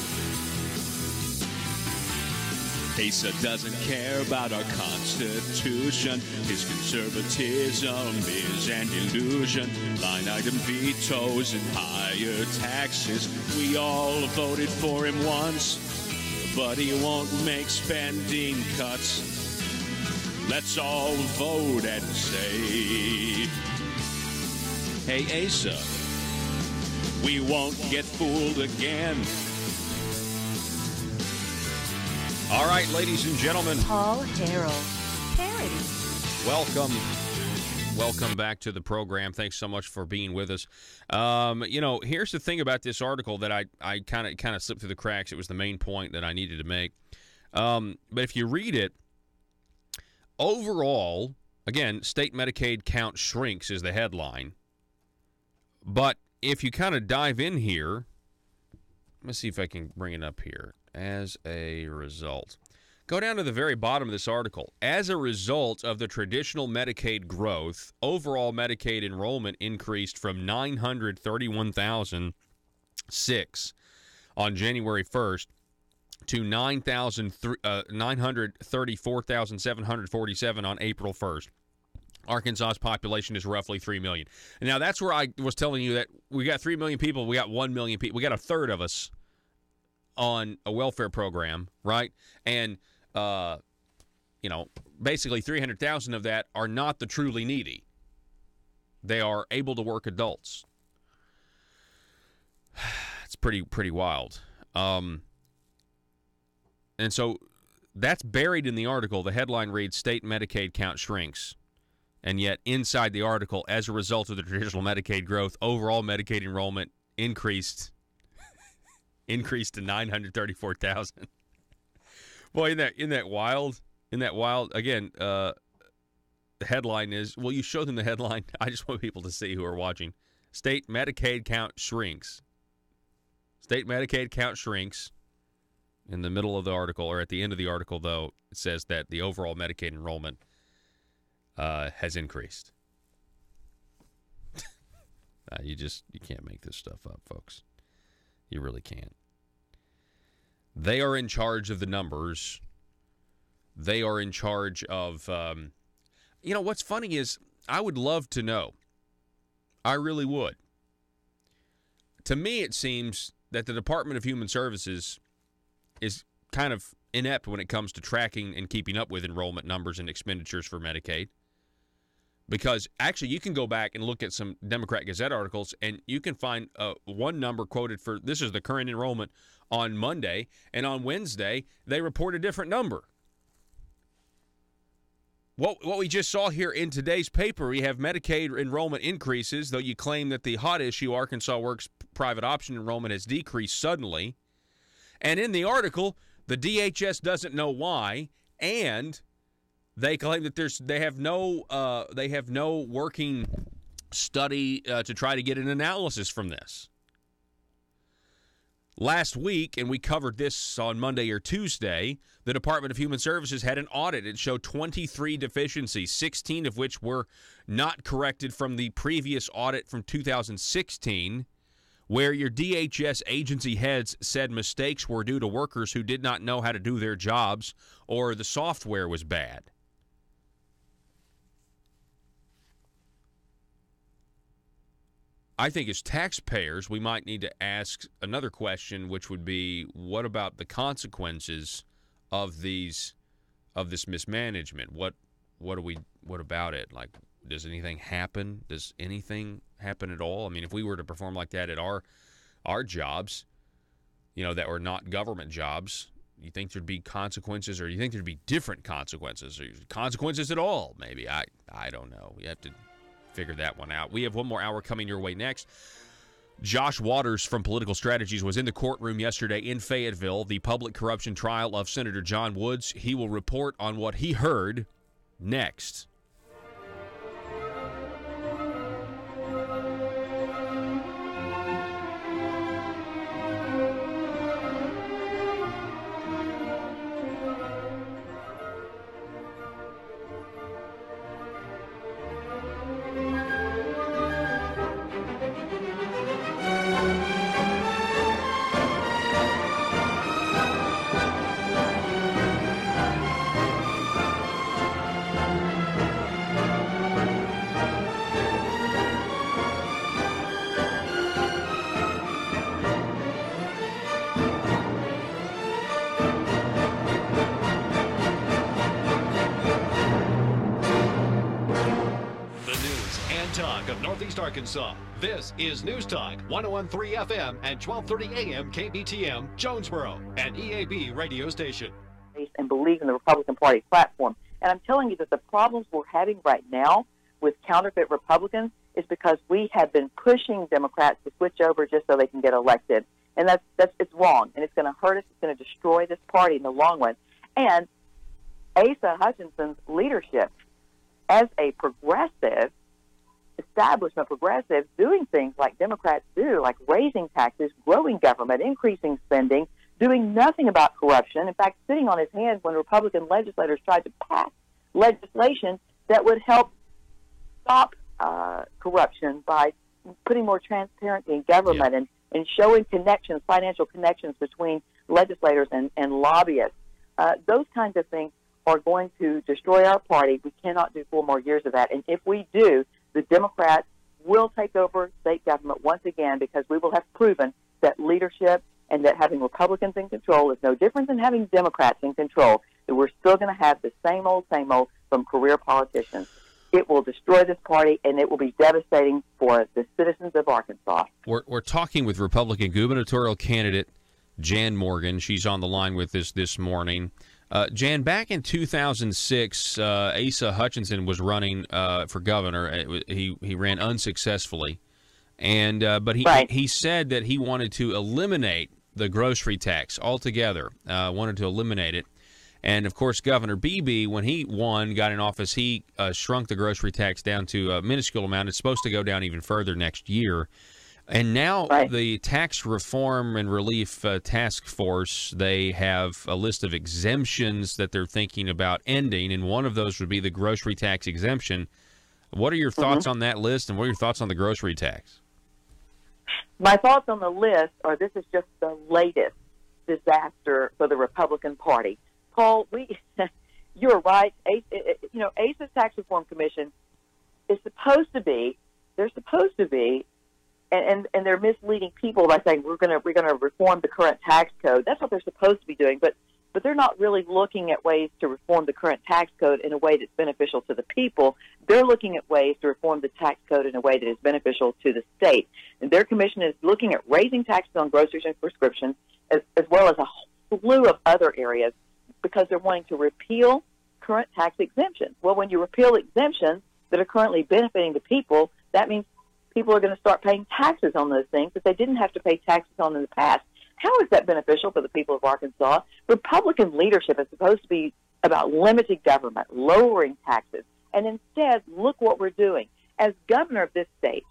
Asa doesn't care about our Constitution. His conservatism is an illusion. Line item vetoes and higher taxes. We all voted for him once, but he won't make spending cuts. Let's all vote and say, hey, Asa, we won't get fooled again. All right, ladies and gentlemen. Paul Harrell. Parody. Welcome back to the program. Thanks so much for being with us. Here's the thing about this article that I kind of slipped through the cracks. It was the main point that I needed to make. But if you read it, overall, again, state Medicaid count shrinks is the headline. But if you kind of dive in here, let me see if I can bring it up here. As a result, go down to the very bottom of this article. As a result of the traditional Medicaid growth, overall Medicaid enrollment increased from 931,006 on January 1st to 934,747 on April 1st. Arkansas's population is roughly 3 million. And now that's where I was telling you that we got 3 million people, we got 1 million people, we got a third of us on a welfare program, right? And, basically 300,000 of that are not the truly needy. They are able to work adults. It's pretty wild. And so that's buried in the article. The headline reads, State Medicaid count shrinks. And yet inside the article, as a result of the traditional Medicaid growth, overall Medicaid enrollment increased to 934,000. Boy, isn't that wild? Isn't that wild? Again, the headline is, well, you show them the headline. I just want people to see who are watching. State Medicaid count shrinks. State Medicaid count shrinks. In the middle of the article, or at the end of the article, though, it says that the overall Medicaid enrollment has increased. You can't make this stuff up, folks. You really can't. They are in charge of the numbers. They are in charge of, what's funny is I would love to know. I really would. To me, it seems that the Department of Human Services is kind of inept when it comes to tracking and keeping up with enrollment numbers and expenditures for Medicaid. Because actually, you can go back and look at some Democrat Gazette articles, and you can find one number quoted for, this is the current enrollment on Monday, and on Wednesday, they report a different number. What we just saw here in today's paper, we have Medicaid enrollment increases, though you claim that the hot issue, Arkansas Works private option enrollment, has decreased suddenly. And in the article, the DHS doesn't know why, and they claim that they have no working study to try to get an analysis from this. Last week, and we covered this on Monday or Tuesday, the Department of Human Services had an audit. It showed 23 deficiencies, 16 of which were not corrected from the previous audit from 2016, where your DHS agency heads said mistakes were due to workers who did not know how to do their jobs or the software was bad. I think as taxpayers, we might need to ask another question, which would be, what about the consequences of this mismanagement? What about it? Like, does anything happen? Does anything happen at all? I mean, if we were to perform like that at our jobs, that were not government jobs, you think there'd be consequences, or you think there'd be different consequences, or consequences at all? Maybe. I don't know. We have to figure that one out. We have one more hour coming your way next. Josh Waters from Political Strategies was in the courtroom yesterday in Fayetteville, the public corruption trial of Senator John Woods. He will report on what he heard next. Southeast Arkansas. This is News Talk 101.3 FM and 1230 AM KBTM, Jonesboro, an EAB radio station. And believe in the Republican Party platform. And I'm telling you that the problems we're having right now with counterfeit Republicans is because we have been pushing Democrats to switch over just so they can get elected. And it's wrong, and it's going to hurt us. It's going to destroy this party in the long run. And Asa Hutchinson's leadership as a progressive, establishment progressive, doing things like Democrats do, like raising taxes, growing government, increasing spending, doing nothing about corruption. In fact, sitting on his hands when Republican legislators tried to pass legislation that would help stop corruption by putting more transparency in government and showing connections, financial connections between legislators and lobbyists. Those kinds of things are going to destroy our party. We cannot do 4 more years of that. And if we do, the Democrats will take over state government once again, because we will have proven that leadership and that having Republicans in control is no different than having Democrats in control, that we're still going to have the same old from career politicians. It will destroy this party, and it will be devastating for the citizens of Arkansas. We're talking with Republican gubernatorial candidate Jan Morgan. She's on the line with us this morning. Jan, back in 2006, Asa Hutchinson was running for governor. He ran unsuccessfully, and but he said that he wanted to eliminate the grocery tax altogether. Wanted to eliminate it. And, of course, Governor Beebe, when he got in office, he shrunk the grocery tax down to a minuscule amount. It's supposed to go down even further next year. And now the Tax Reform and Relief Task Force, they have a list of exemptions that they're thinking about ending, and one of those would be the grocery tax exemption. What are your thoughts on that list, and what are your thoughts on the grocery tax? My thoughts on the list are this is just the latest disaster for the Republican Party. Paul, you're right. ACE's Tax Reform Commission is supposed to be, and they're misleading people by saying we're going to reform the current tax code. That's what they're supposed to be doing, but they're not really looking at ways to reform the current tax code in a way that's beneficial to the people. They're looking at ways to reform the tax code in a way that is beneficial to the state. And their commission is looking at raising taxes on groceries and prescriptions, as well as a slew of other areas, because they're wanting to repeal current tax exemptions. Well, when you repeal exemptions that are currently benefiting the people, that means people are going to start paying taxes on those things that they didn't have to pay taxes on in the past. How is that beneficial for the people of Arkansas? Republican leadership is supposed to be about limited government, lowering taxes, and instead, look what we're doing. As governor of this state,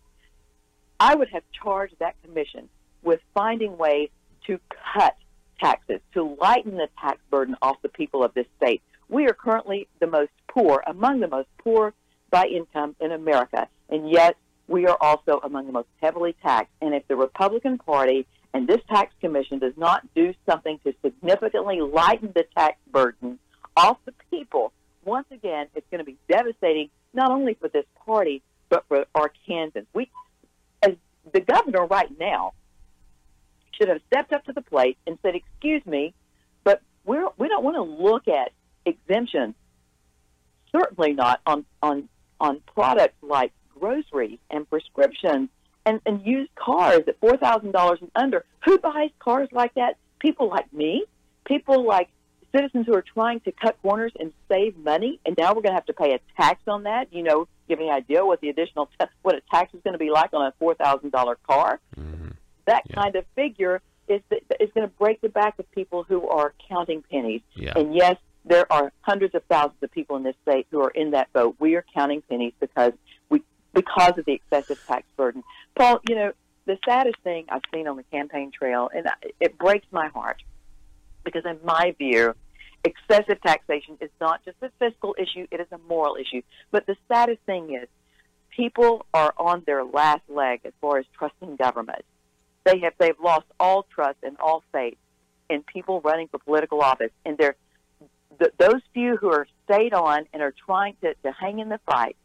I would have charged that commission with finding ways to cut taxes, to lighten the tax burden off the people of this state. We are currently the most poor, among the most poor by income in America, and yet we are also among the most heavily taxed. And if the Republican Party and this tax commission does not do something to significantly lighten the tax burden off the people, once again, it's going to be devastating not only for this party, but for Arkansans. As the governor right now, should have stepped up to the plate and said, excuse me, but we don't want to look at exemptions, certainly not on products like groceries and prescriptions and used cars at $4,000 and under. Who buys cars like that? People like me, people like citizens who are trying to cut corners and save money, and now we're going to have to pay a tax on that. You know, give me an idea what the additional what a tax is going to be like on a $4,000 car. Mm-hmm. That kind of figure is going to break the back of people who are counting pennies. Yeah. And yes, there are hundreds of thousands of people in this state who are in that boat. We are counting pennies because of the excessive tax burden. Paul, you know, the saddest thing I've seen on the campaign trail, and it breaks my heart, because in my view, excessive taxation is not just a fiscal issue, it is a moral issue. But the saddest thing is people are on their last leg as far as trusting government. They've lost all trust and all faith in people running for political office, and those few who are stayed on and are trying to hang in the fight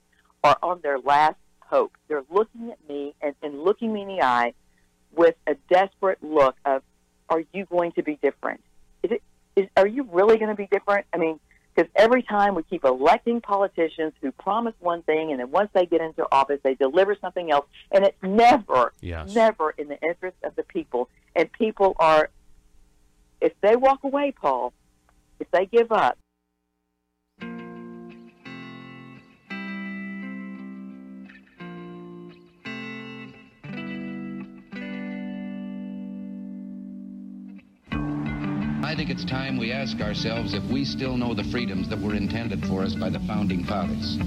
are on their last hope. They're looking at me and looking me in the eye with a desperate look of, are you going to be different? Are you really going to be different? I mean, Because every time we keep electing politicians who promise one thing, and then once they get into office, they deliver something else, and it's never in the interest of the people. And people are, if they walk away, Paul, if they give up, I think it's time we ask ourselves if we still know the freedoms that were intended for us by the Founding Fathers.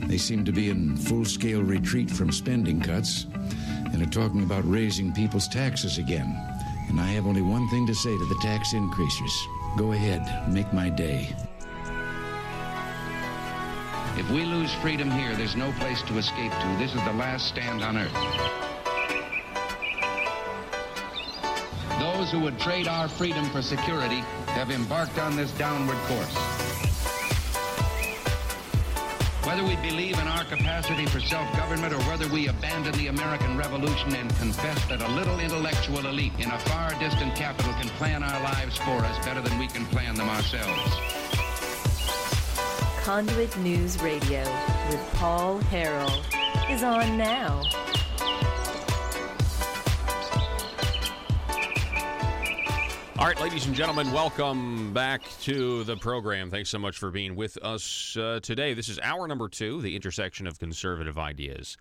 They seem to be in full-scale retreat from spending cuts and are talking about raising people's taxes again. And I have only one thing to say to the tax increasers. Go ahead, make my day. If we lose freedom here, there's no place to escape to. This is the last stand on earth. Those who would trade our freedom for security have embarked on this downward course. Whether we believe in our capacity for self-government or whether we abandon the American Revolution and confess that a little intellectual elite in a far distant capital can plan our lives for us better than we can plan them ourselves. Conduit News Radio with Paul Harrell is on now. All right, ladies and gentlemen, welcome back to the program. Thanks so much for being with us today. This is hour number 2, the intersection of conservative ideas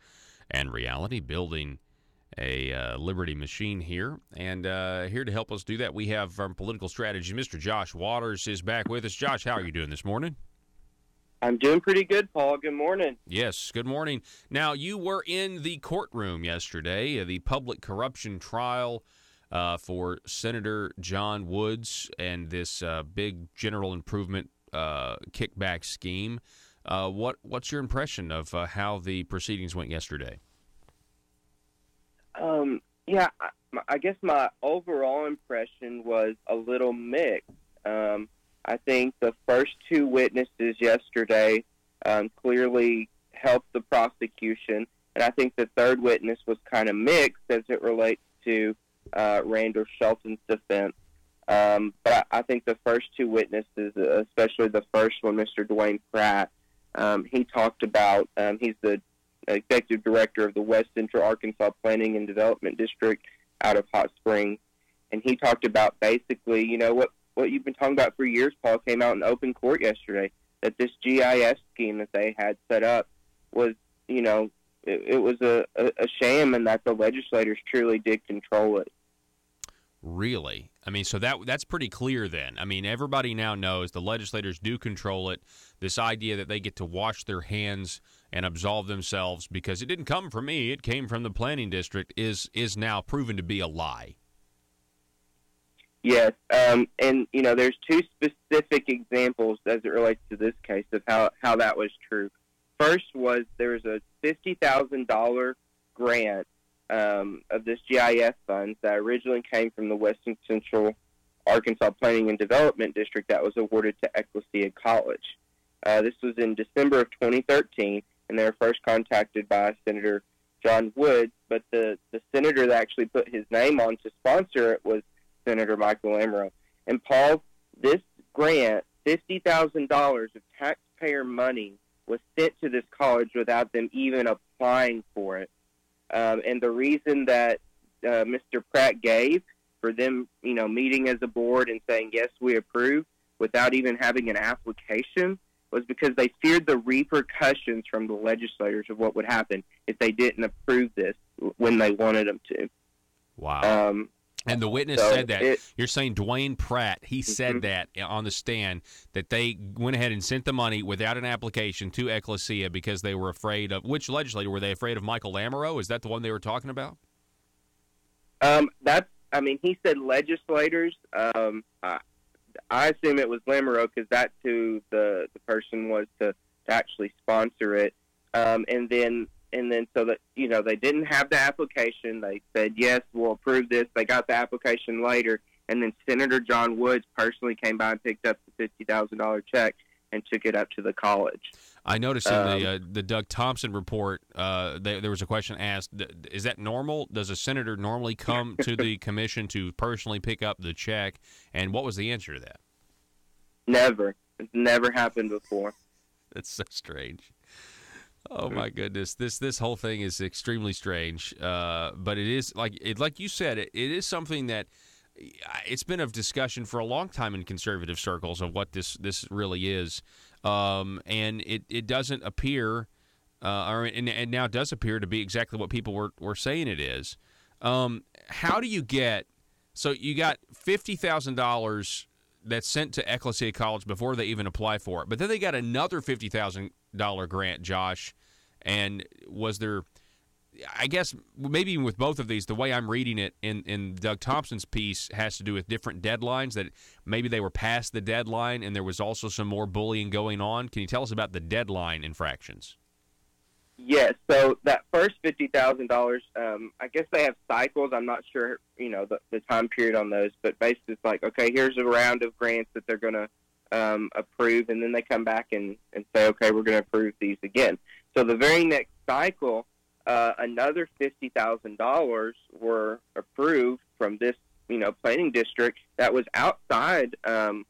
and reality, building a liberty machine here. And here to help us do that, we have our political strategist, Mr. Josh Waters, is back with us. Josh, how are you doing this morning? I'm doing pretty good, Paul. Good morning. Yes, good morning. Now, you were in the courtroom yesterday, the public corruption trial for Senator John Woods and this big general improvement kickback scheme. What's your impression of how the proceedings went yesterday? Yeah, I guess my overall impression was a little mixed. I think the first 2 witnesses yesterday clearly helped the prosecution, and I think the third witness was kind of mixed as it relates to Randall Shelton's defense. But I think the first 2 witnesses, especially the first one, Mr. Dwayne Pratt, he talked about, he's the executive director of the West Central Arkansas Planning and Development District out of Hot Springs, and he talked about basically, you know, what you've been talking about for years, Paul, came out in open court yesterday, that this GIS scheme that they had set up was, you know, it was a sham, and that the legislators truly did control it. Really? I mean, so that's pretty clear then. I mean, everybody now knows the legislators do control it. This idea that they get to wash their hands and absolve themselves because it didn't come from me, it came from the planning district, is now proven to be a lie. Yes, and, you know, there's 2 specific examples as it relates to this case of how that was true. First was there was a $50,000 grant of this GIS funds that originally came from the Western Central Arkansas Planning and Development District that was awarded to Ecclesia College. This was in December of 2013, and they were first contacted by Senator John Woods, but the senator that actually put his name on to sponsor it was Senator Michael Amaro. And Paul, this grant, $50,000 of taxpayer money, was sent to this college without them even applying for it. And the reason that Mr. Pratt gave for them, you know, meeting as a board and saying, yes, we approve, without even having an application, was because they feared the repercussions from the legislators of what would happen if they didn't approve this when they wanted them to. Wow. And the witness said that. You're saying Dwayne Pratt, he said that on the stand, that they went ahead and sent the money without an application to Ecclesia because they were afraid of, which legislator? Were they afraid of Michael Amaro? Is that the one they were talking about? He said legislators. I assume it was Lamoureux because that's who the person was to actually sponsor it. And then so that, you know, they didn't have the application. They said, yes, we'll approve this. They got the application later. And then Senator John Woods personally came by and picked up the $50,000 check and took it up to the college. I noticed in the Doug Thompson report, there was a question asked, is that normal? Does a senator normally come to the commission to personally pick up the check? And what was the answer to that? Never. It's never happened before. That's so strange. Oh my goodness, this whole thing is extremely strange. But it is like you said, it is something that it's been of discussion for a long time in conservative circles of what this really is, and it doesn't appear, and now does appear to be exactly what people were saying it is. How do you get? So you got $50,000 that's sent to Ecclesia College before they even apply for it, but then they got another $50,000 grant, Josh. And was there? I guess maybe with both of these, the way I'm reading it in Doug Thompson's piece has to do with different deadlines, that maybe they were past the deadline and there was also some more bullying going on. Can you tell us about the deadline infractions? Yes, so that first $50,000, I guess they have cycles. I'm not sure, the time period on those, but basically it's like, okay, here's a round of grants that they're going to approve, and then they come back and say, okay, we're going to approve these again. So the very next cycle, another $50,000 were approved from this, planning district that was outside, it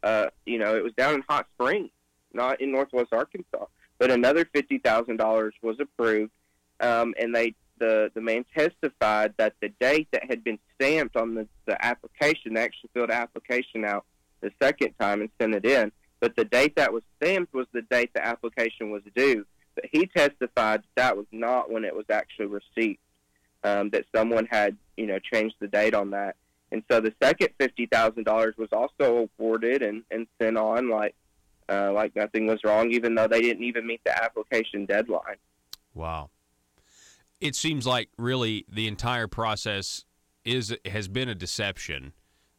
was down in Hot Springs, not in Northwest Arkansas. But another $50,000 was approved, and the man testified that the date that had been stamped on the application, they actually filled the application out the second time and sent it in, but the date that was stamped was the date the application was due. But he testified that was not when it was actually received, that someone had, changed the date on that. And so the second $50,000 was also awarded and sent on like nothing was wrong, even though they didn't even meet the application deadline. Wow. It seems like really the entire process has been a deception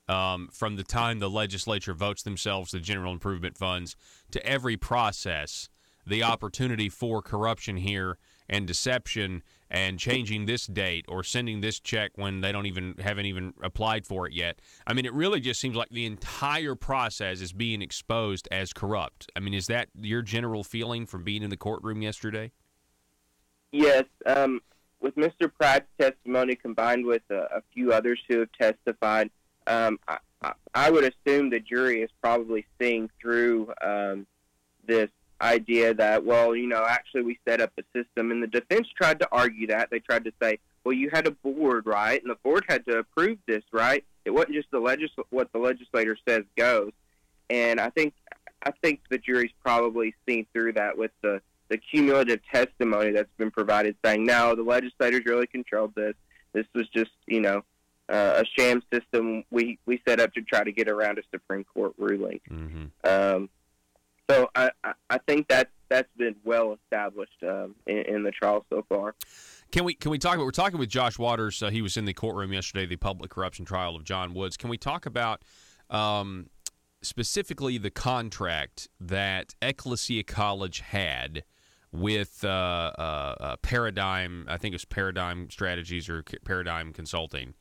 from the time the legislature votes themselves the general improvement funds to every process. The opportunity for corruption here and deception and changing this date or sending this check when they haven't even applied for it yet. I mean, it really just seems like the entire process is being exposed as corrupt. I mean, is that your general feeling from being in the courtroom yesterday? Yes. With Mr. Pratt's testimony combined with a few others who have testified, I would assume the jury is probably seeing through this idea that, actually we set up a system, and the defense tried to argue that. They tried to say, well, you had a board, right? And the board had to approve this, right? It wasn't just what the legislator says goes. And I think the jury's probably seen through that with the cumulative testimony that's been provided, saying, no, the legislators really controlled this. This was just, a sham system we set up to try to get around a Supreme Court ruling. Mm-hmm. So I think that's been well established in the trial so far. Can we talk about? We're talking with Josh Waters. He was in the courtroom yesterday, the public corruption trial of John Woods. Can we talk about specifically the contract that Ecclesia College had with Paradigm? I think it was Paradigm Strategies or Paradigm Consulting.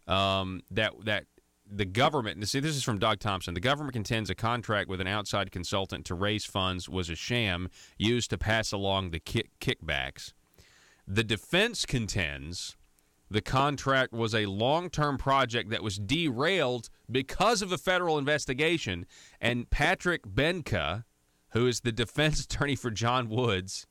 That the government, and see, this is from Doug Thompson, the government contends a contract with an outside consultant to raise funds was a sham used to pass along the kickbacks. The defense contends the contract was a long-term project that was derailed because of a federal investigation, and Patrick Benka, who is the defense attorney for John Woods,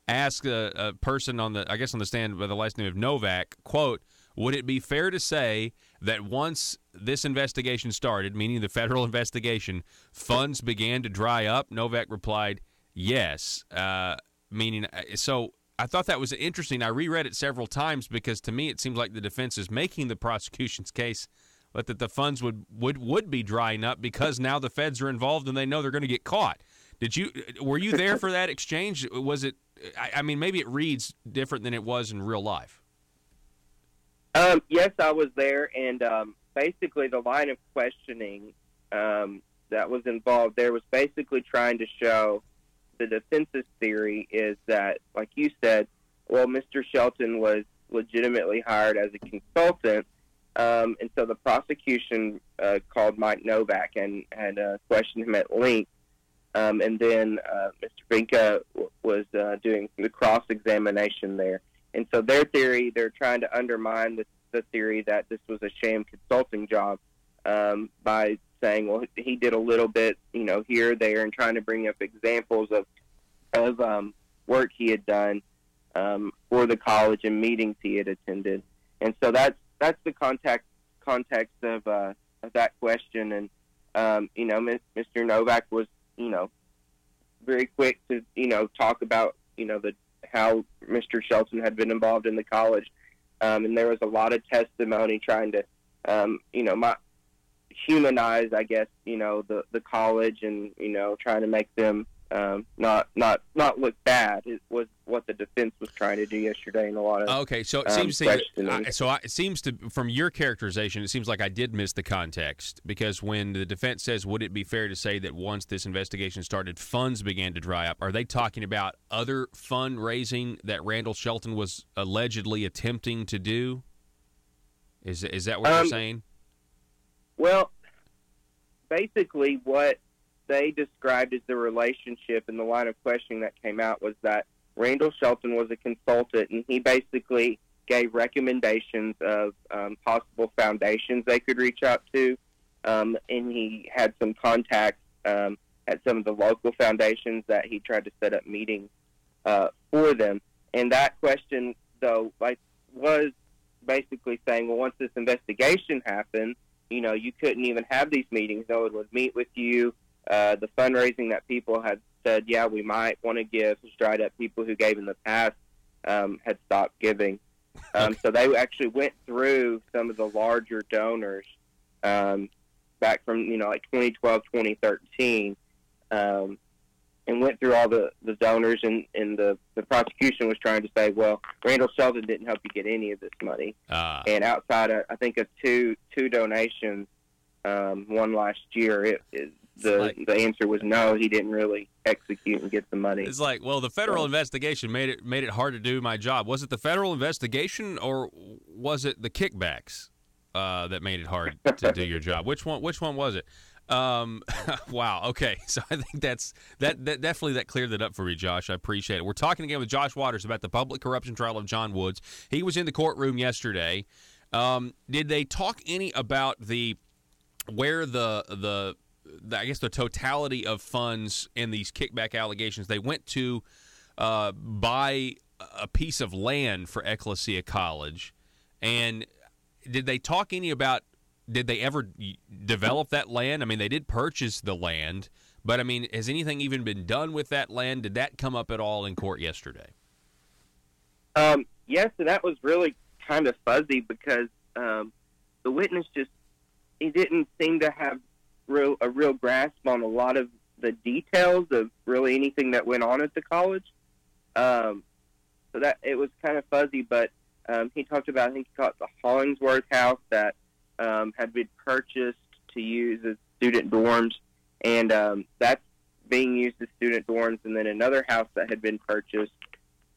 asked a person on the stand by the last name of Novak, quote, would it be fair to say that once this investigation started, meaning the federal investigation, funds began to dry up? Novak replied, yes. So I thought that was interesting. I reread it several times because to me it seems like the defense is making the prosecution's case, but that the funds would be drying up because now the feds are involved and they know they're going to get caught. Were you there for that exchange? Was it? I mean, maybe it reads different than it was in real life. Yes, I was there, and basically the line of questioning that was involved there was basically trying to show the defense's theory is that, like you said, well, Mr. Shelton was legitimately hired as a consultant, and so the prosecution called Mike Novak and had questioned him at length, and then Mr. Benka was doing the cross-examination there. And so their theory, they're trying to undermine the theory that this was a sham consulting job by saying, well, he did a little bit, here, there, and trying to bring up examples of work he had done for the college and meetings he had attended. And so that's the context of that question. And Mr. Novak was very quick to talk about how Mr. Shelton had been involved in the college, and there was a lot of testimony trying to humanize, I guess, the college, and trying to make them not look bad. It was what the defense was trying to do yesterday in a lot of so it seems it seems to, from your characterization, it seems like I did miss the context, because when the defense says, would it be fair to say that once this investigation started, funds began to dry up, are they talking about other fundraising that Randall Shelton was allegedly attempting to do? Is that what you're saying? Well, basically what they described as the relationship in the line of questioning that came out was that Randall Shelton was a consultant, and he basically gave recommendations of possible foundations they could reach out to, and he had some contacts at some of the local foundations that he tried to set up meetings for them. And that question, though, was basically saying, well, once this investigation happened, you couldn't even have these meetings. No one would meet with you. The fundraising that people had said, yeah, we might want to give, has dried up. People who gave in the past had stopped giving. So they actually went through some of the larger donors back from, 2012, 2013, and went through all the donors, and the prosecution was trying to say, well, Randall Shelton didn't help you get any of this money. And outside, I think, of two donations, one last year, the answer was no, he didn't really execute and get the money. It's like, well, the federal investigation made it hard to do my job. Was it the federal investigation, or was it the kickbacks that made it hard to do your job? Which one was it? Wow. Okay. So I think that definitely that cleared that up for me, Josh. I appreciate it. We're talking again with Josh Waters about the public corruption trial of John Woods. He was in the courtroom yesterday. Did they talk any about where the I guess the totality of funds in these kickback allegations? They went to buy a piece of land for Ecclesia College, and did they talk any about? Did they ever develop that land? I mean, they did purchase the land, but I mean, has anything even been done with that land? Did that come up at all in court yesterday? Yes, and that was really kind of fuzzy, because the witness he didn't seem to have a real grasp on a lot of the details of really anything that went on at the college. So that it was kind of fuzzy, but he talked about, I think he called it the Hollingsworth house that had been purchased to use as student dorms, and that's being used as student dorms, and then another house that had been purchased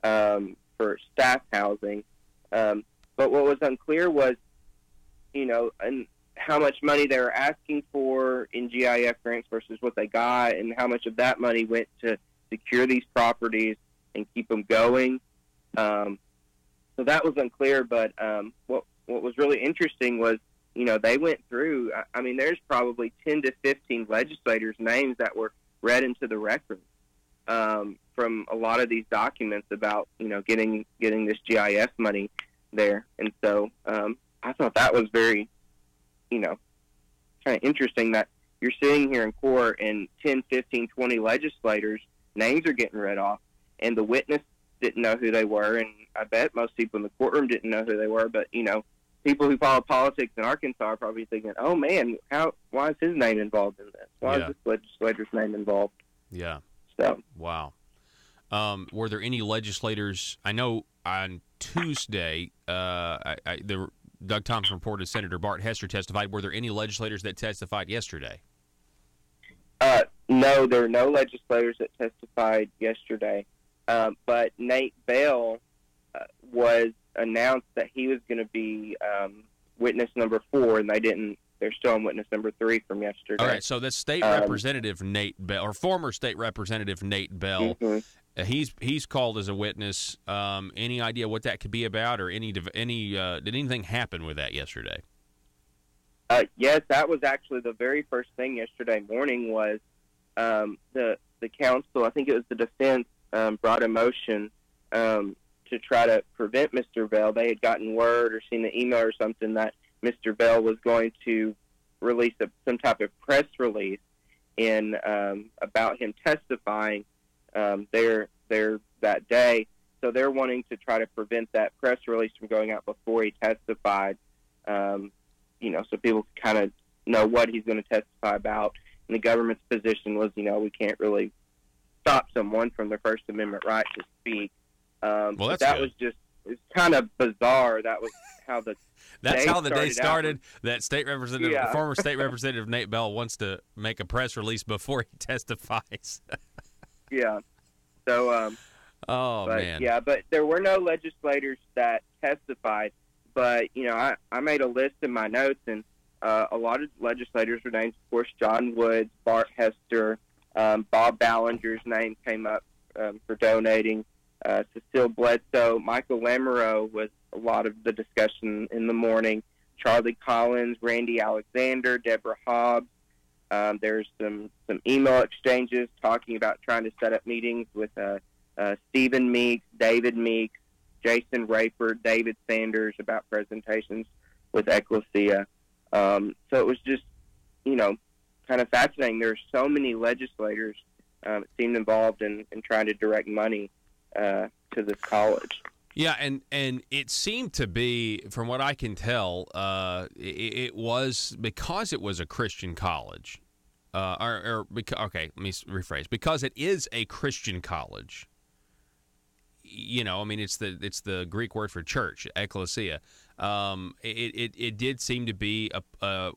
for staff housing. But what was unclear was, and how much money they were asking for in GIF grants versus what they got, and how much of that money went to secure these properties and keep them going. So that was unclear, but what was really interesting was, they went through, I mean, there's probably 10 to 15 legislators' names that were read into the record from a lot of these documents about, getting this GIF money there. And so I thought that was very, kind of interesting that you're sitting here in court and 10, 15, 20 legislators' names are getting read off, and the witness didn't know who they were, and I bet most people in the courtroom didn't know who they were, but, people who follow politics in Arkansas are probably thinking, oh, man, why is his name involved in this? Why is this legislator's name involved? Yeah. So. Wow. Were there any legislators? I know on Tuesday, Doug Thompson reported Senator Bart Hester testified. Were there any legislators that testified yesterday? No, there were no legislators that testified yesterday. But Nate Bell was announced that he was going to be witness number 4, and they're still on witness number 3 from yesterday. All right, so that's State Representative Nate Bell, or former State Representative Nate Bell. Mm-hmm. He's called as a witness. Any idea what that could be about, or did anything happen with that yesterday? Yes, that was actually the very first thing yesterday morning was the council, I think it was the defense, brought a motion to try to prevent Mr. Bell. They had gotten word or seen the email or something that Mr. Bell was going to release some type of press release about him testifying there that day. So they're wanting to try to prevent that press release from going out before he testified, so people can kind of know what he's going to testify about. And the government's position was, we can't really stop someone from their First Amendment right to speak. Well, it's kind of bizarre. That was how the day started. That state representative, former state representative Nate Bell, wants to make a press release before he testifies. Yeah. So, man. Yeah, but there were no legislators that testified. But I made a list in my notes, and a lot of legislators were named. Of course, John Woods, Bart Hester, Bob Ballinger's name came up for donating. Cecile Bledsoe, Michael Lamoureux was a lot of the discussion in the morning. Charlie Collins, Randy Alexander, Deborah Hobbs. There's some email exchanges talking about trying to set up meetings with Stephen Meeks, David Meeks, Jason Rayford, David Sanders about presentations with Ecclesia. So it was just, kind of fascinating. There are so many legislators it seemed involved in trying to direct money to this college. Yeah, and it seemed to be, from what I can tell, it was because it was a Christian college. Let me rephrase. Because it is a Christian college. It's the Greek word for church, ecclesia. It did seem to be at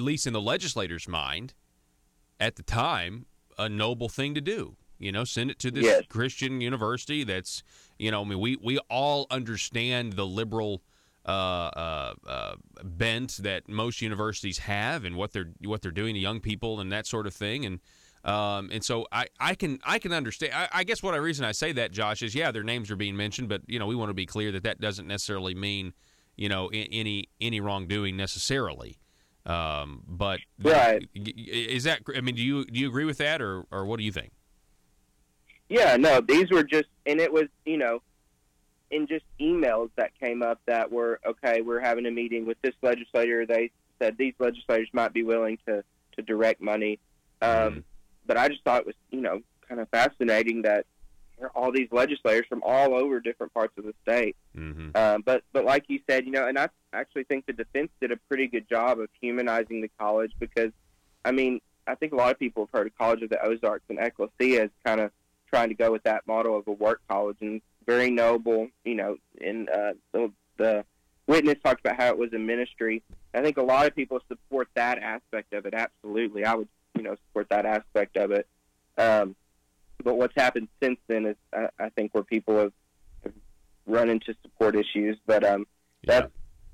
least in the legislator's mind at the time, a noble thing to do. Send it to this Christian university. That's, we all understand the liberal bent that most universities have and what they're doing to young people and that sort of thing. And so I can understand. I guess the reason I say that, Josh, is their names are being mentioned, but we want to be clear that doesn't necessarily mean any wrongdoing necessarily. But right. Is that? I mean, do you agree with that, or what do you think? Yeah, no, these were just, and it was in just emails that came up that were okay. We're having a meeting with this legislator. They said these legislators might be willing to direct money. But I just thought it was, kind of fascinating that there are all these legislators from all over different parts of the state. Mm-hmm. But like you said, and I actually think the defense did a pretty good job of humanizing the college because, I think a lot of people have heard of College of the Ozarks, and Ecclesia is kind of trying to go with that model of a work college, and very noble, and the witness talked about how it was a ministry. I think a lot of people support that aspect of it. Absolutely. I would, support that aspect of it. But what's happened since then is, I think, where people have run into support issues. But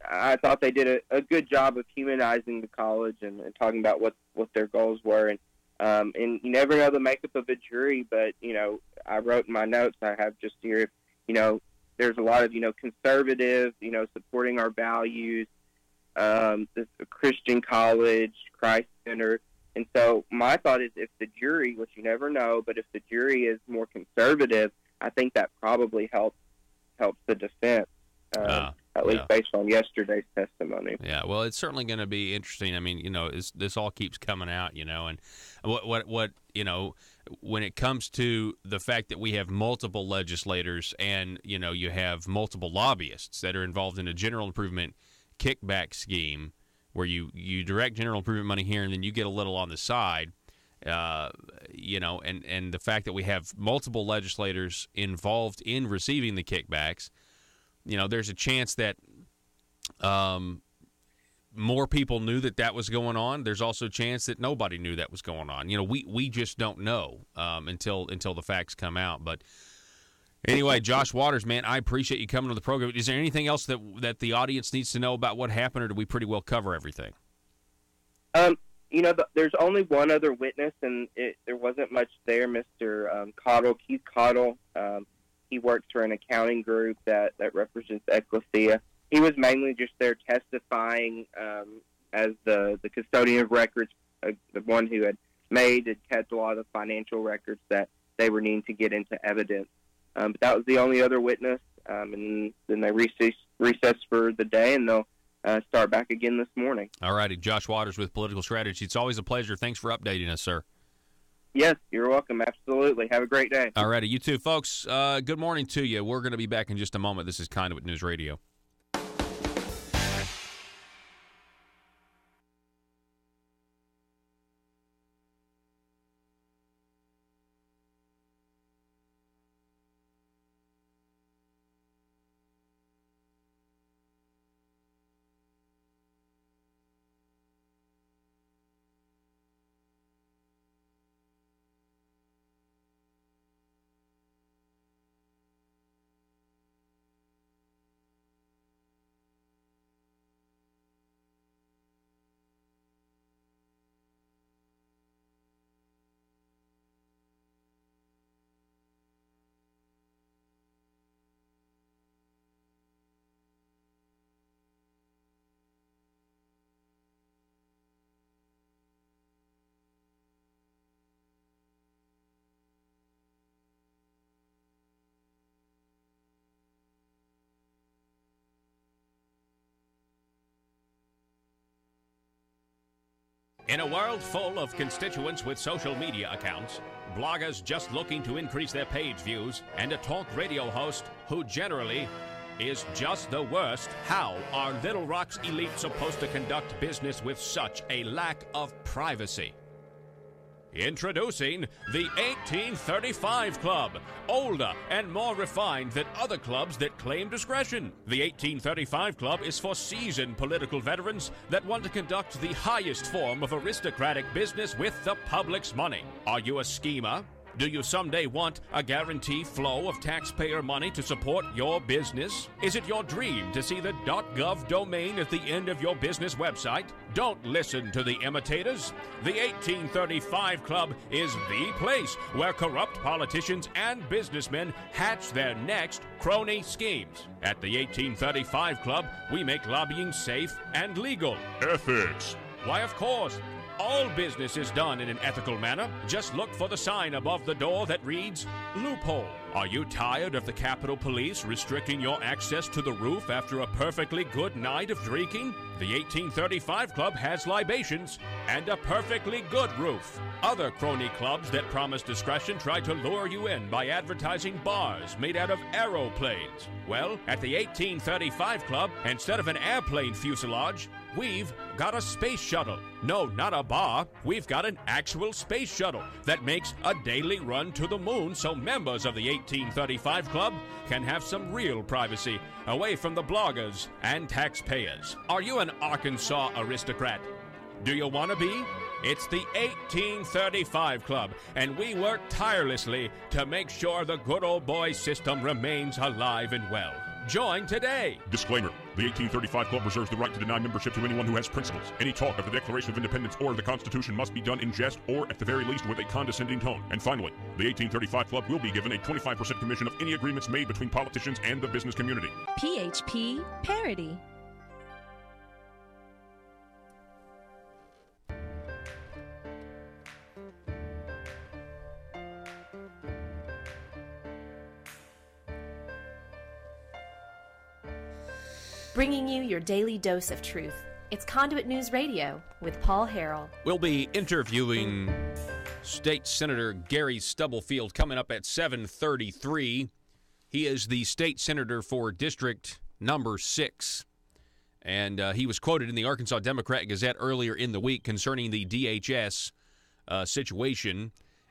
I thought they did a good job of humanizing the college and talking about what their goals were. And you never know the makeup of a jury, but, I wrote in my notes, I have just here, there's a lot of, conservative, supporting our values, this Christian college, Christ Center. And so my thought is if the jury, which you never know, but if the jury is more conservative, I think that probably helps the defense, at least based on yesterday's testimony. Yeah, well, it's certainly going to be interesting. I mean, this all keeps coming out, and what when it comes to the fact that we have multiple legislators and, you have multiple lobbyists that are involved in a general improvement kickback scheme where you direct general improvement money here and then you get a little on the side, and the fact that we have multiple legislators involved in receiving the kickbacks, there's a chance that more people knew that was going on. There's also a chance that nobody knew that was going on. We just don't know until the facts come out. But anyway, Josh Waters, man, I appreciate you coming to the program. Is there anything else that the audience needs to know about what happened, or do we pretty well cover everything? There's only one other witness, and there wasn't much there. Mr. Keith Cottle. He works for an accounting group that represents Ecclesia. He was mainly just there testifying as the custodian of records, the one who had made and kept a lot of financial records that they were needing to get into evidence. But that was the only other witness, and then they recessed for the day, and they'll start back again this morning. All righty. Josh Waters with Political Strategy. It's always a pleasure. Thanks for updating us, sir. Yes, you're welcome. Absolutely. Have a great day. All righty. You too, folks. Good morning to you. We're going to be back in just a moment. This is Conduit News Radio. In a world full of constituents with social media accounts, bloggers just looking to increase their page views, and a talk radio host who generally is just the worst, how are Little Rock's elite supposed to conduct business with such a lack of privacy? Introducing the 1835 Club, older and more refined than other clubs that claim discretion. The 1835 Club is for seasoned political veterans that want to conduct the highest form of aristocratic business with the public's money. Are you a schemer? Do you someday want a guaranteed flow of taxpayer money to support your business? Is it your dream to see the .gov domain at the end of your business website? Don't listen to the imitators. The 1835 Club is the place where corrupt politicians and businessmen hatch their next crony schemes. At the 1835 Club, we make lobbying safe and legal. Ethics. Why, of course. All business is done in an ethical manner. Just look for the sign above the door that reads, loophole. Are you tired of the Capitol Police restricting your access to the roof after a perfectly good night of drinking? The 1835 Club has libations and a perfectly good roof. Other crony clubs that promise discretion try to lure you in by advertising bars made out of aeroplanes. Well, at the 1835 Club, instead of an airplane fuselage, we've got a space shuttle. No, not a bar. We've got an actual space shuttle that makes a daily run to the moon so members of the 1835 Club can have some real privacy away from the bloggers and taxpayers. Are you an Arkansas aristocrat? Do you want to be? It's the 1835 Club, and we work tirelessly to make sure the good old boy system remains alive and well. Join today. Disclaimer. The 1835 Club reserves the right to deny membership to anyone who has principles. Any talk of the Declaration of Independence or the Constitution must be done in jest or, at the very least, with a condescending tone. And finally, the 1835 Club will be given a 25% commission of any agreements made between politicians and the business community. PHP Parody. Bringing you your daily dose of truth. It's Conduit News Radio with Paul Harrell. We'll be interviewing State Senator Gary Stubblefield coming up at 7:33. He is the state senator for District Number 6. And he was quoted in the Arkansas Democrat-Gazette earlier in the week concerning the DHS situation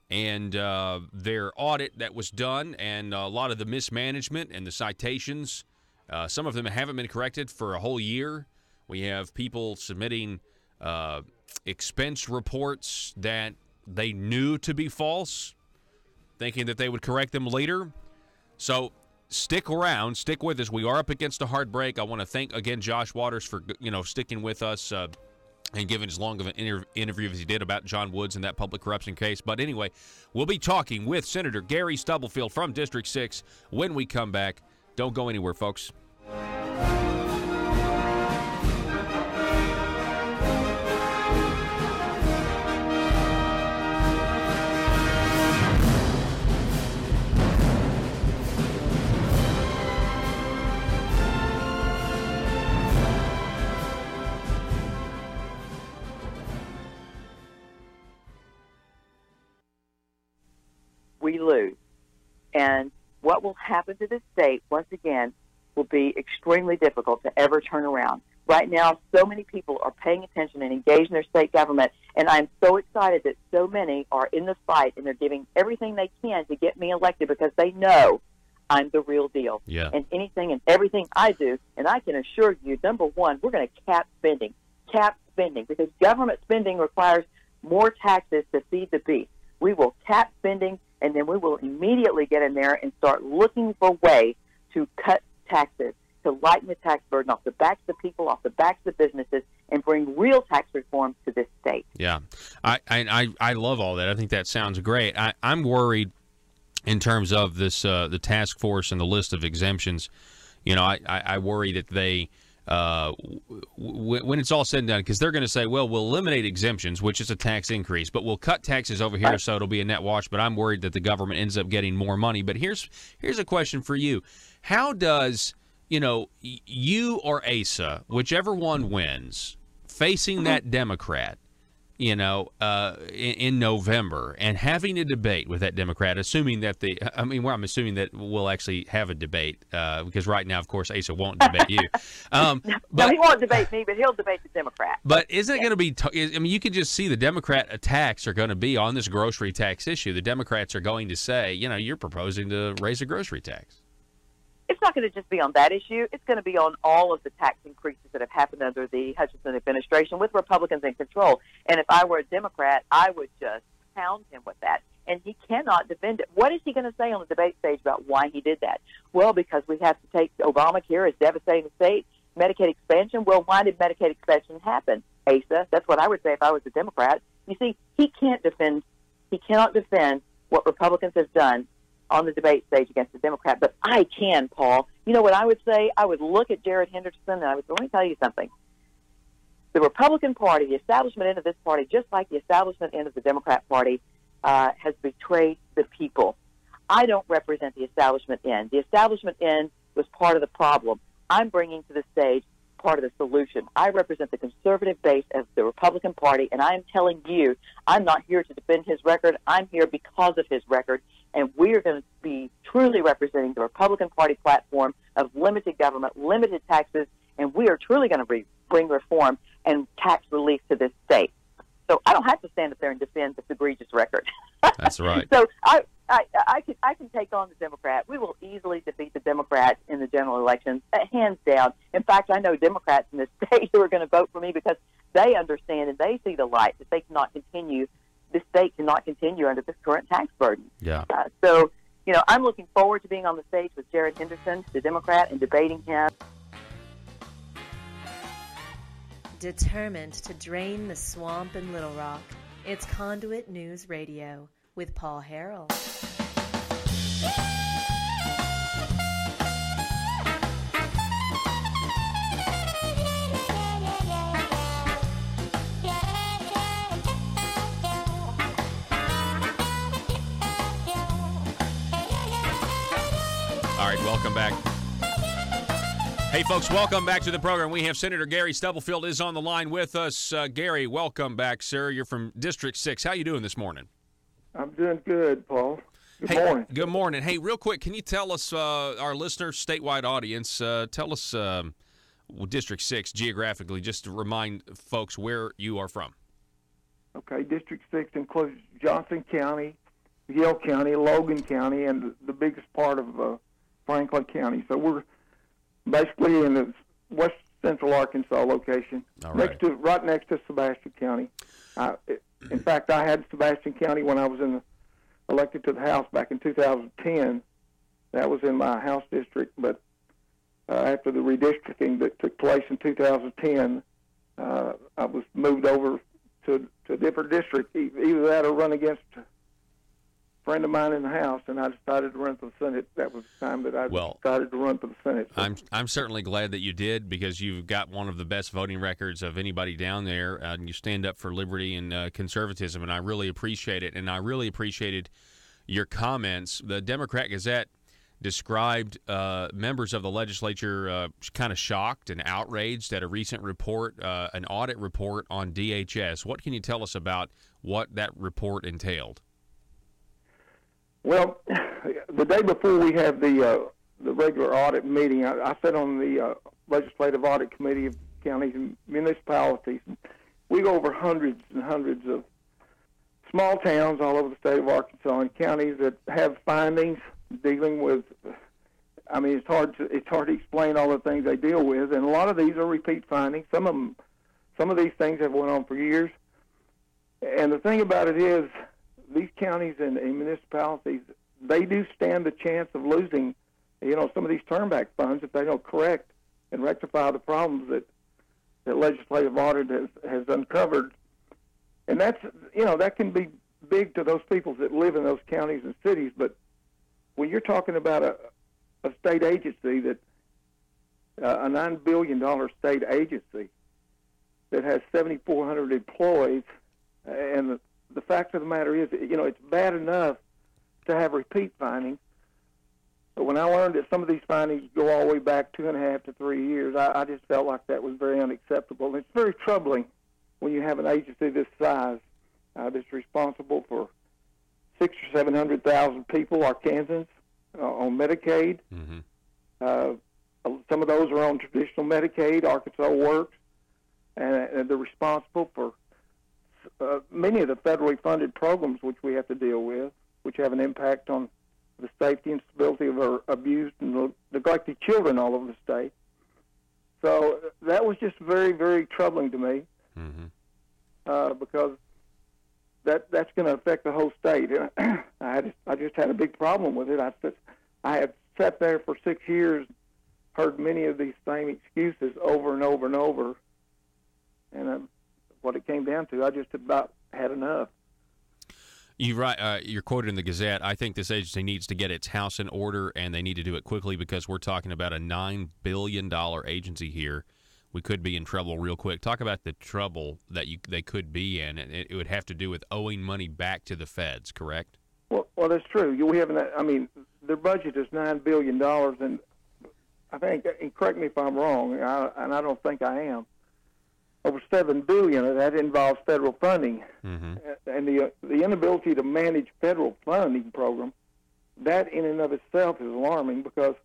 and their audit that was done and a lot of the mismanagement and the citations. Some of them haven't been corrected for a whole year. We have people submitting expense reports that they knew to be false, thinking that they would correct them later. So stick around, stick with us. We are up against a hard break. I want to thank again Josh Waters for sticking with us and giving as long of an interview as he did about John Woods and that public corruption case. But anyway, we'll be talking with Senator Gary Stubblefield from District 6 when we come back. Don't go anywhere, folks. And what will happen to this state, once again, will be extremely difficult to ever turn around. Right now, so many people are paying attention and engaged in their state government, and I'm so excited that so many are in the fight, and they're giving everything they can to get me elected because they know I'm the real deal. Yeah. And anything and everything I do, and I can assure you, number one, we're going to cap spending, because government spending requires more taxes to feed the beast. We will cap spending, and then we will immediately get in there and start looking for ways to cut taxes, to lighten the tax burden off the backs of the people, off the backs of the businesses, and bring real tax reform to this state. Yeah, I love all that. I think that sounds great. I'm worried in terms of this the task force and the list of exemptions. You know, I worry that they when it's all said and done, because they're going to say, well, we'll eliminate exemptions, which is a tax increase, but we'll cut taxes over here, so it'll be a net wash. But I'm worried that the government ends up getting more money. But here's a question for you: how does you or Asa, whichever one wins, facing that Democrat, in November, and having a debate with that Democrat, assuming that I'm assuming that we'll actually have a debate, because right now, of course, Asa won't debate you. No, he won't debate me, but he'll debate the Democrat. But isn't it going to be, you can just see the Democrat attacks are going to be on this grocery tax issue. The Democrats are going to say, you're proposing to raise a grocery tax. It's not going to just be on that issue. It's going to be on all of the tax increases that have happened under the Hutchinson administration with Republicans in control. And if I were a Democrat, I would just pound him with that. And he cannot defend it. What is he going to say on the debate stage about why he did that? Well, because we have to take Obamacare is devastating the state. Medicaid expansion, well, why did Medicaid expansion happen? Asa, that's what I would say if I was a Democrat. You see, he cannot defend what Republicans have done on the debate stage against the Democrat, but I can, Paul. You know what I would say? I would look at Jared Henderson and I would say, let me tell you something. The Republican Party, the establishment end of this party, just like the establishment end of the Democrat Party, has betrayed the people. I don't represent the establishment end. The establishment end was part of the problem. I'm bringing to the stage part of the solution. I represent the conservative base of the Republican Party, and I am telling you, I'm not here to defend his record. I'm here because of his record, and we are going to be truly representing the Republican Party platform of limited government, limited taxes, and we are truly going to bring reform and tax relief to this state. So I don't have to stand up there and defend this egregious record. That's right. So I can take on the Democrat. We will easily defeat the Democrats in the general elections, hands down. In fact, I know Democrats in this state who are going to vote for me because they understand and they see the light that they cannot continue. This state cannot continue under this current tax burden. Yeah. So, I'm looking forward to being on the stage with Jared Henderson, the Democrat, and debating him. Determined to drain the swamp in Little Rock, it's Conduit News Radio with Paul Harrell. All right, welcome back. Hey, folks, welcome back to the program. We have Senator Gary Stubblefield is on the line with us. Gary, welcome back, sir. You're from District 6. How you doing this morning? I'm doing good, Paul. Good morning. Good morning. Hey, real quick, can you tell us, our listeners, statewide audience, tell us District 6 geographically, just to remind folks where you are from. Okay, District 6 includes Johnson County, Yale County, Logan County, and the biggest part of Franklin County. So we're basically in the west central Arkansas location, all right. right next to Sebastian County. In fact, I had Sebastian County when I was elected to the House back in 2010. That was in my House district, but after the redistricting that took place in 2010, I was moved over to a different district. Either that or run against a friend of mine in the House, and I decided to run for the Senate. That was the time that I decided to run for the Senate. So. I'm certainly glad that you did, because you've got one of the best voting records of anybody down there, and you stand up for liberty and conservatism, and I really appreciate it. And I really appreciated your comments. The Democrat Gazette described members of the legislature kind of shocked and outraged at a recent report, an audit report on DHS. What can you tell us about what that report entailed? Well, the day before we have the regular audit meeting, I sit on the Legislative Audit Committee of counties and municipalities. We go over hundreds and hundreds of small towns all over the state of Arkansas and counties that have findings dealing with. I mean, it's hard to explain all the things they deal with, and a lot of these are repeat findings. Some of these things have went on for years. And the thing about it is, these counties and municipalities, they do stand the chance of losing, some of these turnback funds if they don't correct and rectify the problems that legislative audit has uncovered. And that's, that can be big to those people that live in those counties and cities. But when you're talking about a state agency a $9 billion state agency that has 7,400 employees, and the fact of the matter is, it's bad enough to have repeat findings. But when I learned that some of these findings go all the way back 2.5 to 3 years, I just felt like that was very unacceptable. And it's very troubling when you have an agency this size that's responsible for 600,000 or 700,000 people, Arkansans, on Medicaid. Mm-hmm. Some of those are on traditional Medicaid, Arkansas Works, and they're responsible for many of the federally funded programs which we have to deal with, which have an impact on the safety and stability of our abused and neglected children all over the state. So that was just very, very troubling to me, mm-hmm. Because that's going to affect the whole state. I just had a big problem with it. I have sat there for 6 years, heard many of these same excuses over and over and over, and what it came down to, I just about had enough. You're quoted in the Gazette. I think this agency needs to get its house in order, and they need to do it quickly because we're talking about a $9 billion agency here. We could be in trouble real quick. Talk about the trouble that they could be in. It would have to do with owing money back to the feds, correct? Well, that's true. We have, their budget is $9 billion, and I think, and correct me if I'm wrong, and I don't think I am, over $7 billion of that involves federal funding, mm-hmm. and the inability to manage federal funding program, that in and of itself is alarming because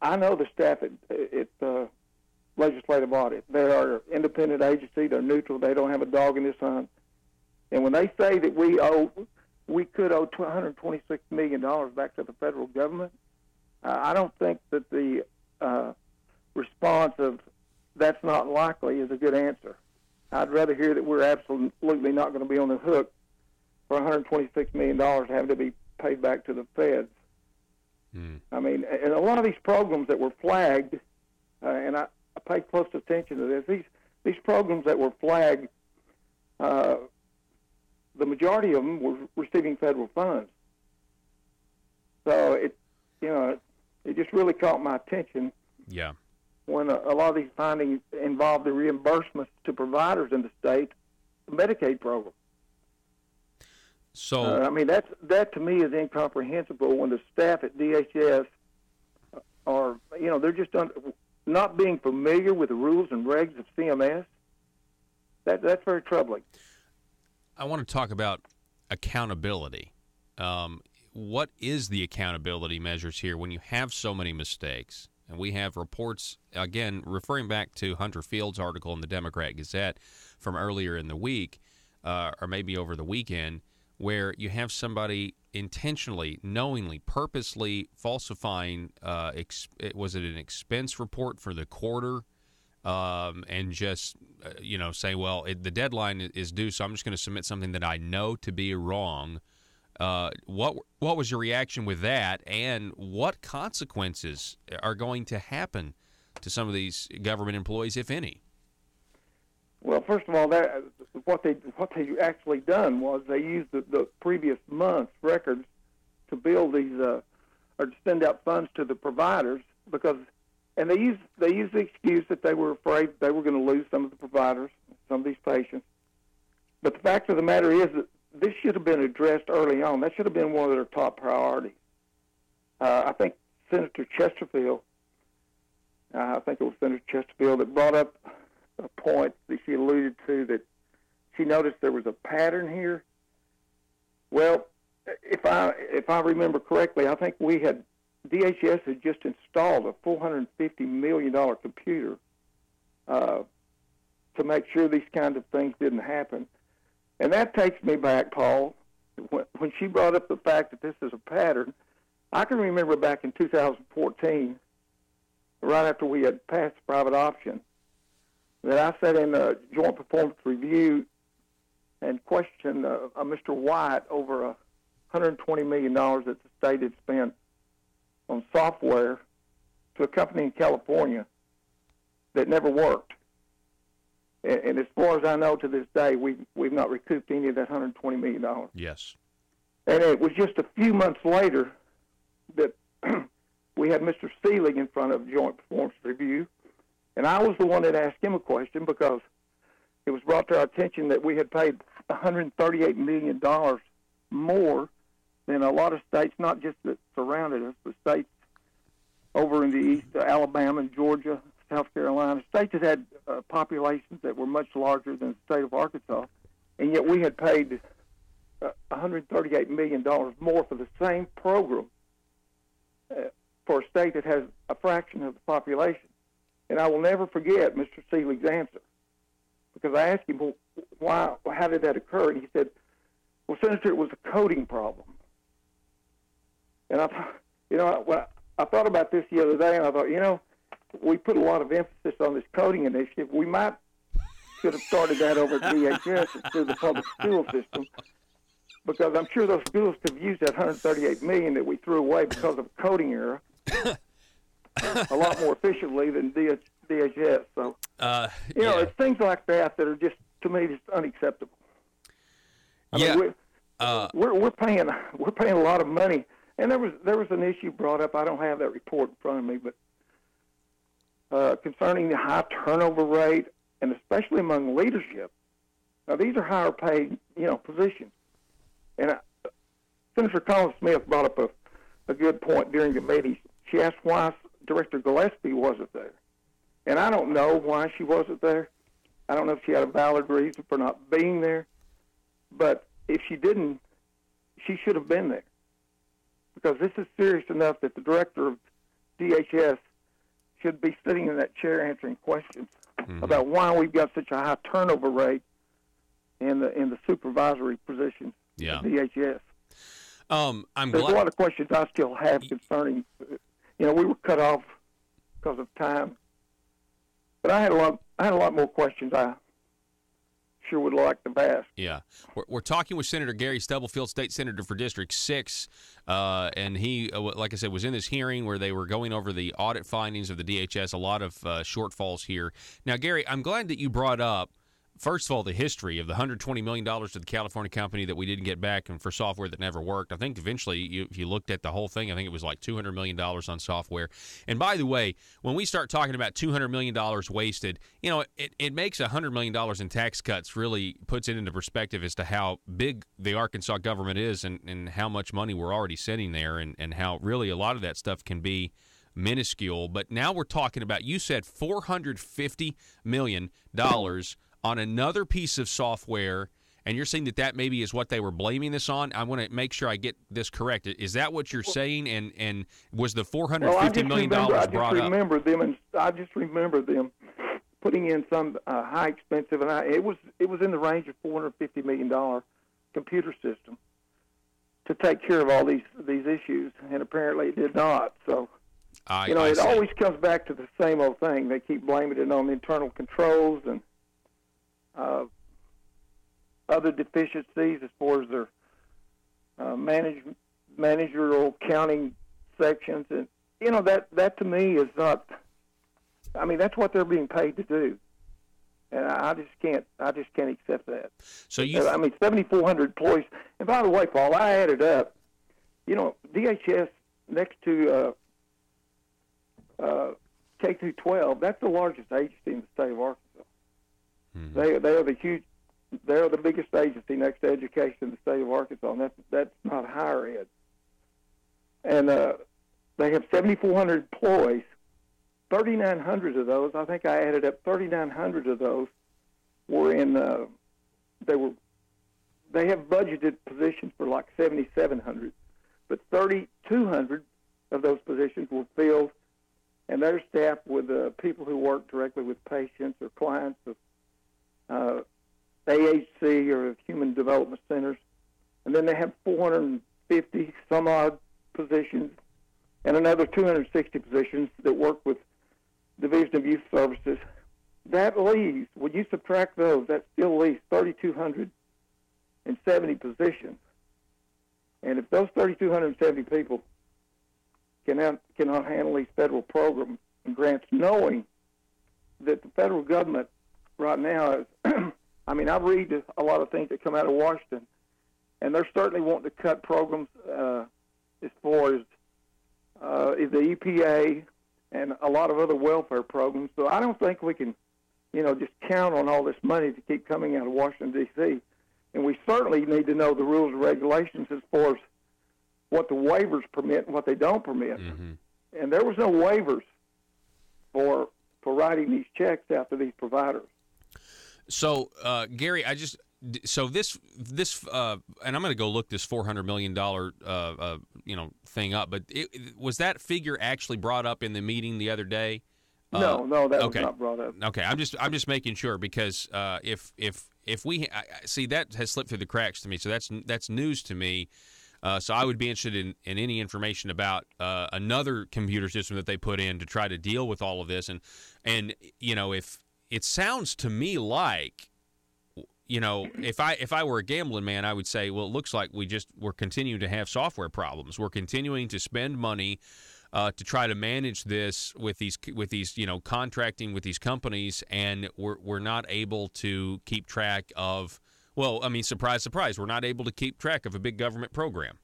I know the staff at Legislative Audit. They are an independent agency. They're neutral. They don't have a dog in this hunt. And when they say that we could owe $126 million back to the federal government, I don't think that the response of that's not likely is a good answer. I'd rather hear that we're absolutely not going to be on the hook for $126 million having to be paid back to the feds. Mm. And a lot of these programs that were flagged, and I pay close attention to this, these programs that were flagged, the majority of them were receiving federal funds. So it just really caught my attention. Yeah. When a lot of these findings involve the reimbursements to providers in the state, the Medicaid program. So, that to me is incomprehensible when the staff at DHS are, they're just not being familiar with the rules and regs of CMS. That's very troubling. I want to talk about accountability. What is the accountability measures here when you have so many mistakes? And we have reports, again, referring back to Hunter Field's article in the Democrat Gazette from earlier in the week, or maybe over the weekend, where you have somebody intentionally, knowingly, purposely falsifying, was it an expense report for the quarter, and just, say, well, the deadline is due, so I'm just going to submit something that I know to be wrong. What was your reaction with that, and what consequences are going to happen to some of these government employees, if any? Well, first of all, what they actually done was they used the previous month's records to build these or to send out funds to the providers and they used the excuse that they were afraid they were going to lose some of the providers, some of these patients. But the fact of the matter is that this should have been addressed early on. That should have been one of their top priorities. I think Senator Chesterfield, that brought up a point that she alluded to, that she noticed there was a pattern here. Well, if I remember correctly, I think DHS had just installed a $450 million computer to make sure these kind of things didn't happen. And that takes me back, Paul, when she brought up the fact that this is a pattern. I can remember back in 2014, right after we had passed private option, that I sat in a joint performance review and questioned Mr. White over $120 million that the state had spent on software to a company in California that never worked. And as far as I know to this day, we've not recouped any of that $120 million. Yes. And it was just a few months later that we had Mr. Seelig in front of Joint Performance Review, and I was the one that asked him a question because it was brought to our attention that we had paid $138 million more than a lot of states, not just that surrounded us, but states over in the east, Alabama and Georgia, South Carolina, states that had populations that were much larger than the state of Arkansas, and yet we had paid $138 million more for the same program for a state that has a fraction of the population. And I will never forget Mr. Seelig's answer, because I asked him, well, how did that occur? And he said, well, Senator, it was a coding problem. And I thought about this the other day, and I thought, we put a lot of emphasis on this coding initiative. We should have started that over at DHS instead of the public school system, because I'm sure those schools could have used that $138 million that we threw away because of a coding error a lot more efficiently than DHS. So, it's things like that are just, to me, just unacceptable. I mean, we're paying a lot of money, and there was an issue brought up. I don't have that report in front of me, but concerning the high turnover rate, and especially among leadership. Now, these are higher paid, positions. And Senator Colin Smith brought up a good point during the meeting. She asked why Director Gillespie wasn't there. And I don't know why she wasn't there. I don't know if she had a valid reason for not being there. But if she didn't, she should have been there. Because this is serious enough that the director of DHS should be sitting in that chair answering questions about why we've got such a high turnover rate in the supervisory positions at DHS. There's a lot of questions I still have concerning, we were cut off because of time, but I had a lot more questions I sure would like to ask. Yeah. We're talking with Senator Gary Stubblefield, State Senator for District 6, and he, like I said, was in this hearing where they were going over the audit findings of the DHS, a lot of shortfalls here. Now, Gary, I'm glad that you brought up, first of all, the history of the $120 million to the California company that we didn't get back and for software that never worked. I think eventually, if you looked at the whole thing, I think it was like $200 million on software. And by the way, when we start talking about $200 million wasted, it makes $100 million in tax cuts, really puts it into perspective as to how big the Arkansas government is and how much money we're already sending there and how really a lot of that stuff can be minuscule. But now we're talking about, you said $450 million on another piece of software, and you're saying that maybe is what they were blaming this on. I want to make sure I get this correct. Is that what you're saying? And was the $450 million brought up? I just remember them putting in some high expensive, and it was in the range of $450 million computer system to take care of all these issues, and apparently it did not. So, it always comes back to the same old thing. They keep blaming it on internal controls and other deficiencies as far as their managerial counting sections, and that to me is not. I mean, that's what they're being paid to do, and I just can't accept that. So 7,400 employees. And by the way, Paul, I added up. DHS next to K through 12, that's the largest agency in the state of Arkansas. They are the biggest agency next to education in the state of Arkansas, and that's not higher ed. And they have 7,400 employees. 3,900 of those, I think I added up, 3,900 of those were in. They they have budgeted positions for like 7,700, but 3,200 of those positions were filled, and they're staffed with people who work directly with patients or clients of AHC or Human Development Centers. And then they have 450 some odd positions and another 260 positions that work with Division of Youth Services. That leaves, when you subtract those, that still leaves 3,270 positions. And if those 3,270 people cannot handle these federal programs and grants, knowing that the federal government right now is, I mean, I read a lot of things that come out of Washington, and they're certainly wanting to cut programs as far as the EPA and a lot of other welfare programs. So I don't think we can, just count on all this money to keep coming out of Washington, D.C. And we certainly need to know the rules and regulations as far as what the waivers permit and what they don't permit. Mm-hmm. And there was no waivers for writing these checks out to these providers. So, Gary, this, and I'm going to go look this $400 million, thing up. But was that figure actually brought up in the meeting the other day? No, that was not brought up. Okay, I'm just making sure, because if we see, that has slipped through the cracks to me, so that's news to me. So I would be interested in any information about another computer system that they put in to try to deal with all of this, and if it sounds to me like, if I were a gambling man, I would say, well, it looks like we're continuing to have software problems. We're continuing to spend money to try to manage this with these contracting with these companies, and we're not able to keep track of. Well, I mean, surprise, surprise, we're not able to keep track of a big government program.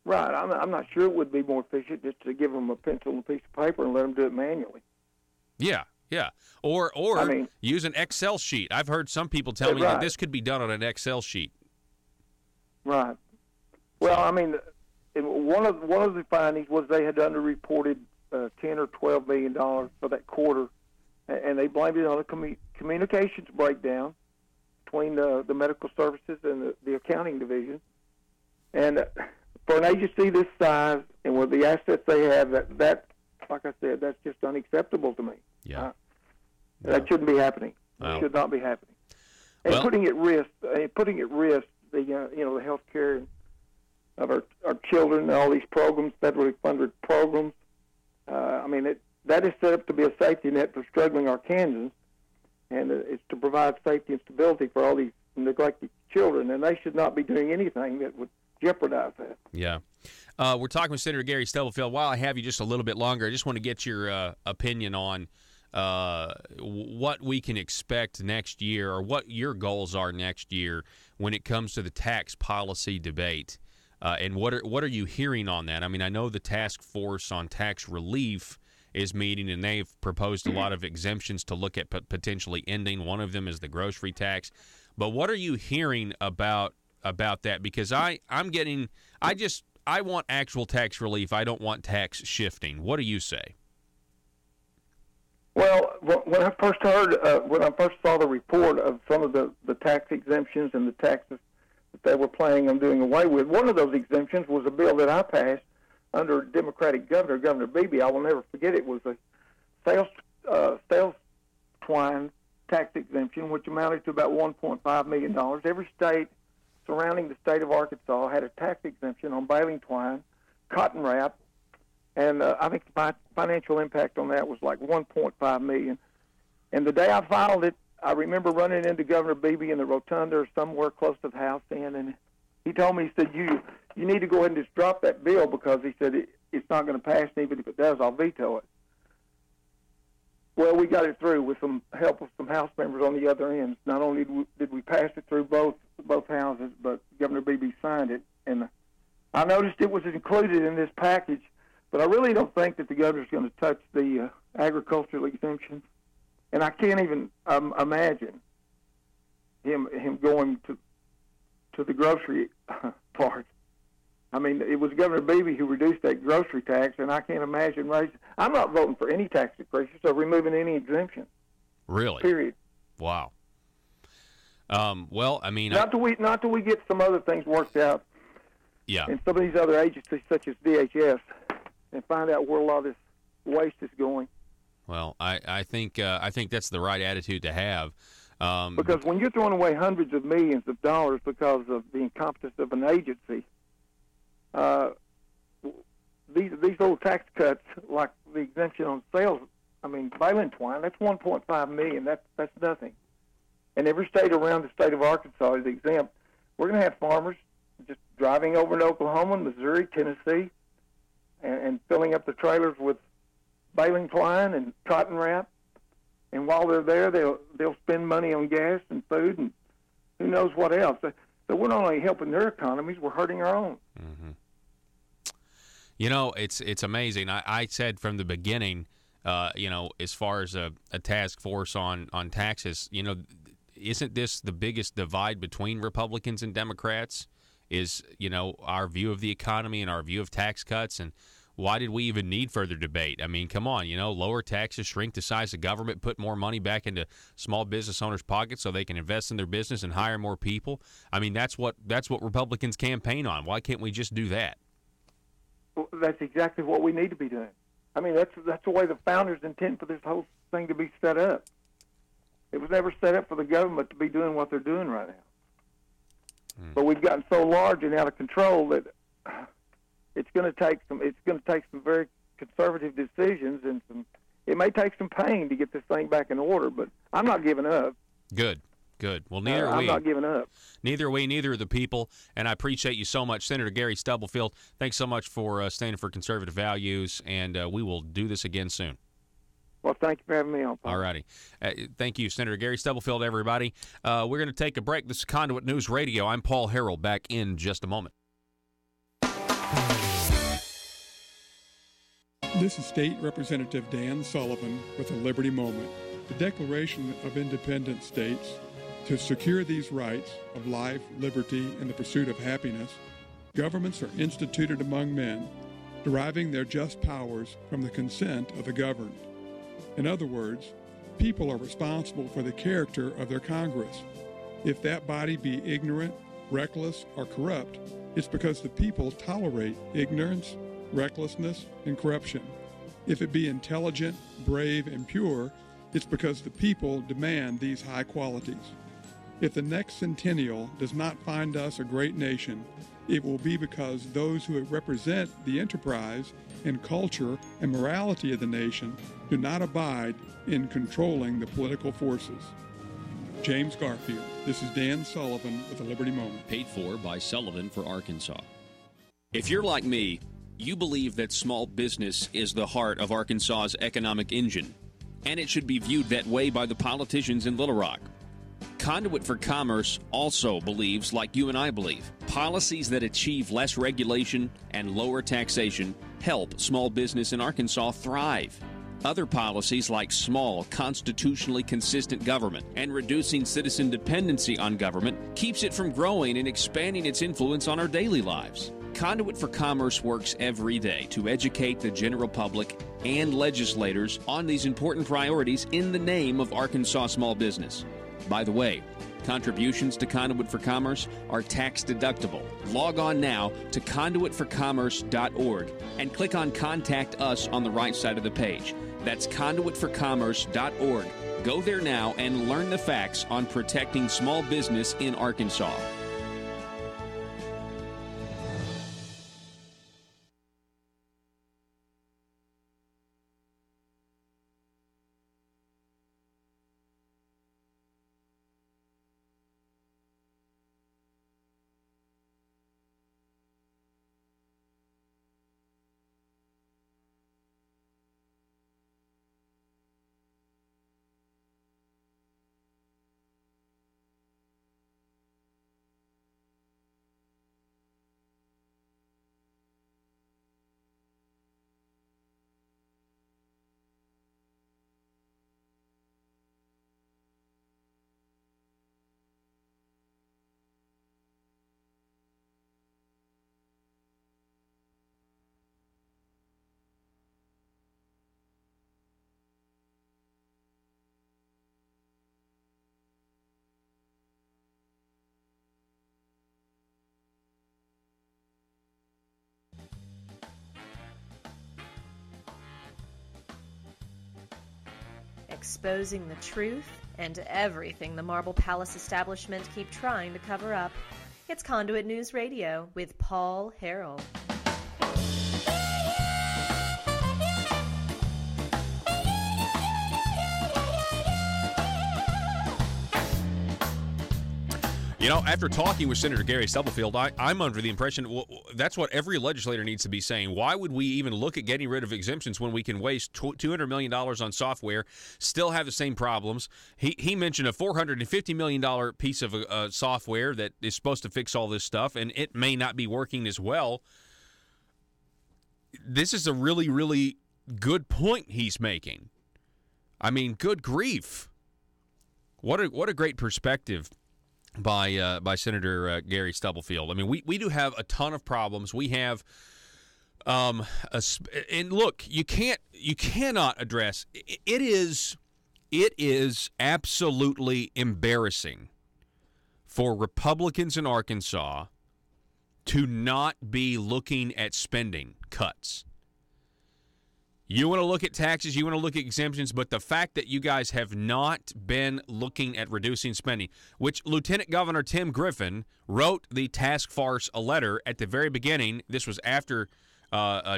Right. I'm not sure it would be more efficient just to give them a pencil and a piece of paper and let them do it manually. Yeah. Or use an Excel sheet. I've heard some people tell me that this could be done on an Excel sheet. Right. Well, I mean, one of the findings was they had underreported $10 or $12 million for that quarter, and they blamed it on a communications breakdown between the medical services and the accounting division. And for an agency this size and with the assets they have, that like I said, that's just unacceptable to me. Yeah. That shouldn't be happening. It should not be happening. And putting at risk the the health care of our children and all these programs, federally funded programs. That is set up to be a safety net for struggling Arkansans, and it's to provide safety and stability for all these neglected children, and they should not be doing anything that would jeopardize that. Yeah. We're talking with Senator Gary Stubblefield. While I have you just a little bit longer, I just want to get your opinion on what we can expect next year, or what your goals are next year when it comes to the tax policy debate. And what are you hearing on that? I mean, I know the task force on tax relief is meeting, and they've proposed a lot of exemptions to look at potentially ending. One of them is the grocery tax. But what are you hearing about that? Because I want actual tax relief. I don't want tax shifting. What do you say? Well, when I first saw the report of some of the tax exemptions and the taxes that they were planning on doing away with, one of those exemptions was a bill that I passed under Democratic governor, Governor Beebe. I will never forget it. Was a sales twine tax exemption, which amounted to about $1.5 million. Every state surrounding the state of Arkansas had a tax exemption on baling twine, cotton wrap, and I think the financial impact on that was like $1.5 million. And the day I filed it, I remember running into Governor Beebe in the rotunda or somewhere close to the House then, and he told me, he said, you need to go ahead and just drop that bill, because he said it's not going to pass, and even if it does, I'll veto it. Well, we got it through with some help of some House members on the other end. Not only did we pass it through both houses, but Governor Beebe signed it. And I noticed it was included in this package, but I really don't think that the governor's going to touch the agricultural exemptions. And I can't even imagine him going to the grocery part. I mean, it was Governor Beebe who reduced that grocery tax, and I can't imagine raising. I'm not voting for any tax increases or removing any exemption. Really? Period. Wow. Well, I mean, not till we get some other things worked out. Yeah. And some of these other agencies, such as DHS, and find out where a lot of this waste is going. Well, I think that's the right attitude to have. Because when you're throwing away hundreds of millions of dollars because of the incompetence of an agency, these little tax cuts, like the exemption on sales, I mean, baling twine, that's $1.5 million. That's nothing. And every state around the state of Arkansas is exempt. We're going to have farmers just driving over to Oklahoma, Missouri, Tennessee, and filling up the trailers with baling twine and cotton wrap. And while they're there, they'll spend money on gas and food and who knows what else. So we're not only helping their economies, we're hurting our own. Mm-hmm. You know, it's amazing. I said from the beginning, as far as a task force on taxes, isn't this the biggest divide between Republicans and Democrats? Is, our view of the economy and our view of tax cuts, and why did we even need further debate? I mean, come on, lower taxes, shrink the size of government, put more money back into small business owners' pockets so they can invest in their business and hire more people. I mean, that's what Republicans campaign on. Why can't we just do that? Well, that's exactly what we need to be doing. I mean, that's the way the founders intend for this whole thing to be set up. It was never set up for the government to be doing what they're doing right now. But we've gotten so large and out of control that it's going to take some very conservative decisions, and it may take some pain to get this thing back in order. But I'm not giving up. Good. Well, neither are we. I'm not giving up. Neither are we. Neither are the people. And I appreciate you so much, Senator Gary Stubblefield. Thanks so much for standing for conservative values, and we will do this again soon. Well, thank you for having me on, Paul. All righty. Thank you, Senator Gary Stubblefield, everybody. We're going to take a break. This is Conduit News Radio. I'm Paul Harrell. Back in just a moment. This is State Representative Dan Sullivan with a Liberty Moment. The Declaration of Independence states, to secure these rights of life, liberty, and the pursuit of happiness, governments are instituted among men, deriving their just powers from the consent of the governed. In other words, people are responsible for the character of their Congress. If that body be ignorant, reckless, or corrupt, it's because the people tolerate ignorance, recklessness, and corruption. If it be intelligent, brave, and pure, it's because the people demand these high qualities. If the next centennial does not find us a great nation, it will be because those who represent the enterprise and culture and morality of the nation do not abide in controlling the political forces. James Garfield. This is Dan Sullivan with the Liberty Moment. Paid for by Sullivan for Arkansas. If you're like me, you believe that small business is the heart of Arkansas's economic engine, and it should be viewed that way by the politicians in Little Rock. Conduit for Commerce also believes, like you and I believe, policies that achieve less regulation and lower taxation help small business in Arkansas thrive. Other policies like small, constitutionally consistent government and reducing citizen dependency on government keeps it from growing and expanding its influence on our daily lives. Conduit for Commerce works every day to educate the general public and legislators on these important priorities in the name of Arkansas small business. By the way, contributions to Conduit for Commerce are tax deductible. Log on now to conduitforcommerce.org and click on Contact Us on the right side of the page. That's conduitforcommerce.org. Go there now and learn the facts on protecting small business in Arkansas. exposing the truth and everything the Marble Palace establishment keep trying to cover up. It's Conduit News Radio with Paul Harrell. You know, after talking with Senator Gary Stubblefield, I'm under the impression that's what every legislator needs to be saying. Why would we even look at getting rid of exemptions when we can waste $200 million on software, still have the same problems? He mentioned a $450 million piece of software that is supposed to fix all this stuff, and it may not be working as well. This is a really, really good point he's making. I mean, good grief. What a great perspective by Senator Gary Stubblefield. I mean, we do have a ton of problems. We have, and look, you cannot address. It is absolutely embarrassing for Republicans in Arkansas to not be looking at spending cuts. You want to look at taxes, you want to look at exemptions, but the fact that you guys have not been looking at reducing spending, which Lieutenant Governor Tim Griffin wrote the task force a letter at the very beginning. This was after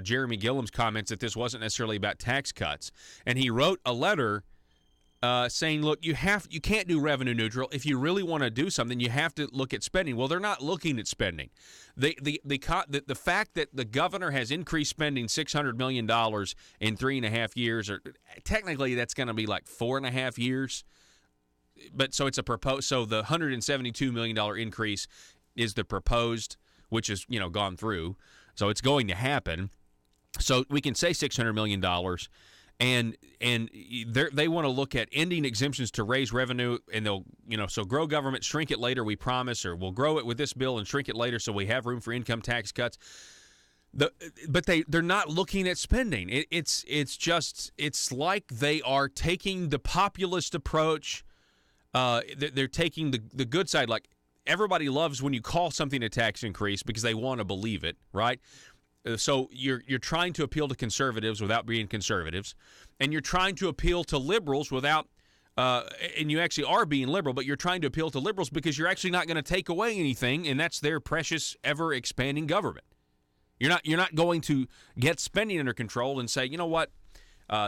Jeremy Gilliam's comments that this wasn't necessarily about tax cuts. And he wrote a letter saying, look, you can't do revenue neutral. If you really want to do something, you have to look at spending. Well, they're not looking at spending. The fact that the governor has increased spending $600 million in 3.5 years, or technically that's going to be like 4.5 years. But so it's a proposed. So the $172 million increase is the proposed, which is gone through. So it's going to happen. So we can say $600 million. And they want to look at ending exemptions to raise revenue, and they'll so grow government, shrink it later, we promise, or we'll grow it with this bill and shrink it later so we have room for income tax cuts. But they're not looking at spending. It's like they are taking the populist approach. They're taking the good side. Like, everybody loves when you call something a tax increase because they want to believe it, right? So you're trying to appeal to conservatives without being conservatives, and you're trying to appeal to liberals without, and you actually are being liberal, but you're trying to appeal to liberals because you're actually not going to take away anything, and that's their precious, ever-expanding government. You're not going to get spending under control and say, you know what,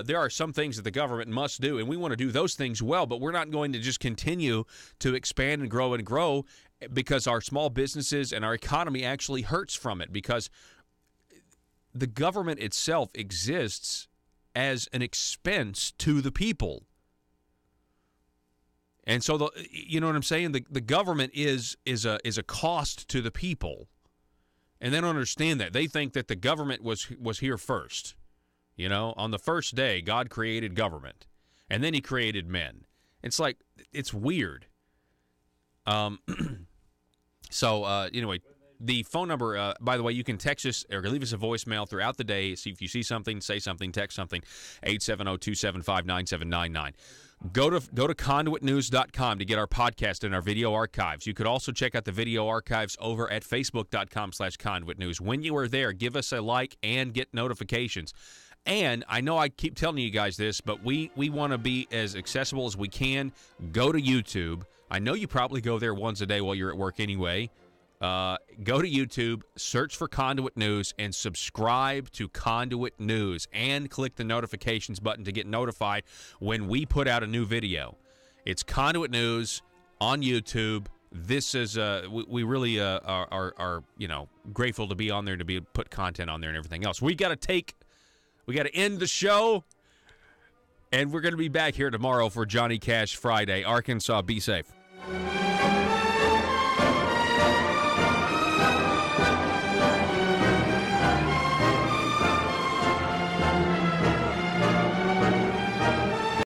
there are some things that the government must do, and we want to do those things well, but we're not going to just continue to expand and grow because our small businesses and our economy actually hurts from it, because the government itself exists as an expense to the people. And so, you know what I'm saying? The government is a cost to the people. And they don't understand that. They think that the government was here first. On the first day, God created government. And then he created men. It's like, it's weird. Anyway, the phone number, by the way, you can text us or leave us a voicemail throughout the day. See if you see something, say something, text something, 870-275-9799. Go to conduitnews.com to get our podcast and our video archives. You could also check out the video archives over at facebook.com/conduitnews. When you are there, give us a like and get notifications. And I know I keep telling you guys this, but we want to be as accessible as we can. Go to YouTube. I know you probably go there once a day while you're at work anyway. Go to YouTube, search for Conduit News, and subscribe to Conduit News, and click the notifications button to get notified when we put out a new video. It's Conduit News on YouTube. This is we really are grateful to be on there, to put content on there and everything else. We got to end the show, and we're going to be back here tomorrow for Johnny Cash Friday. Arkansas, be safe.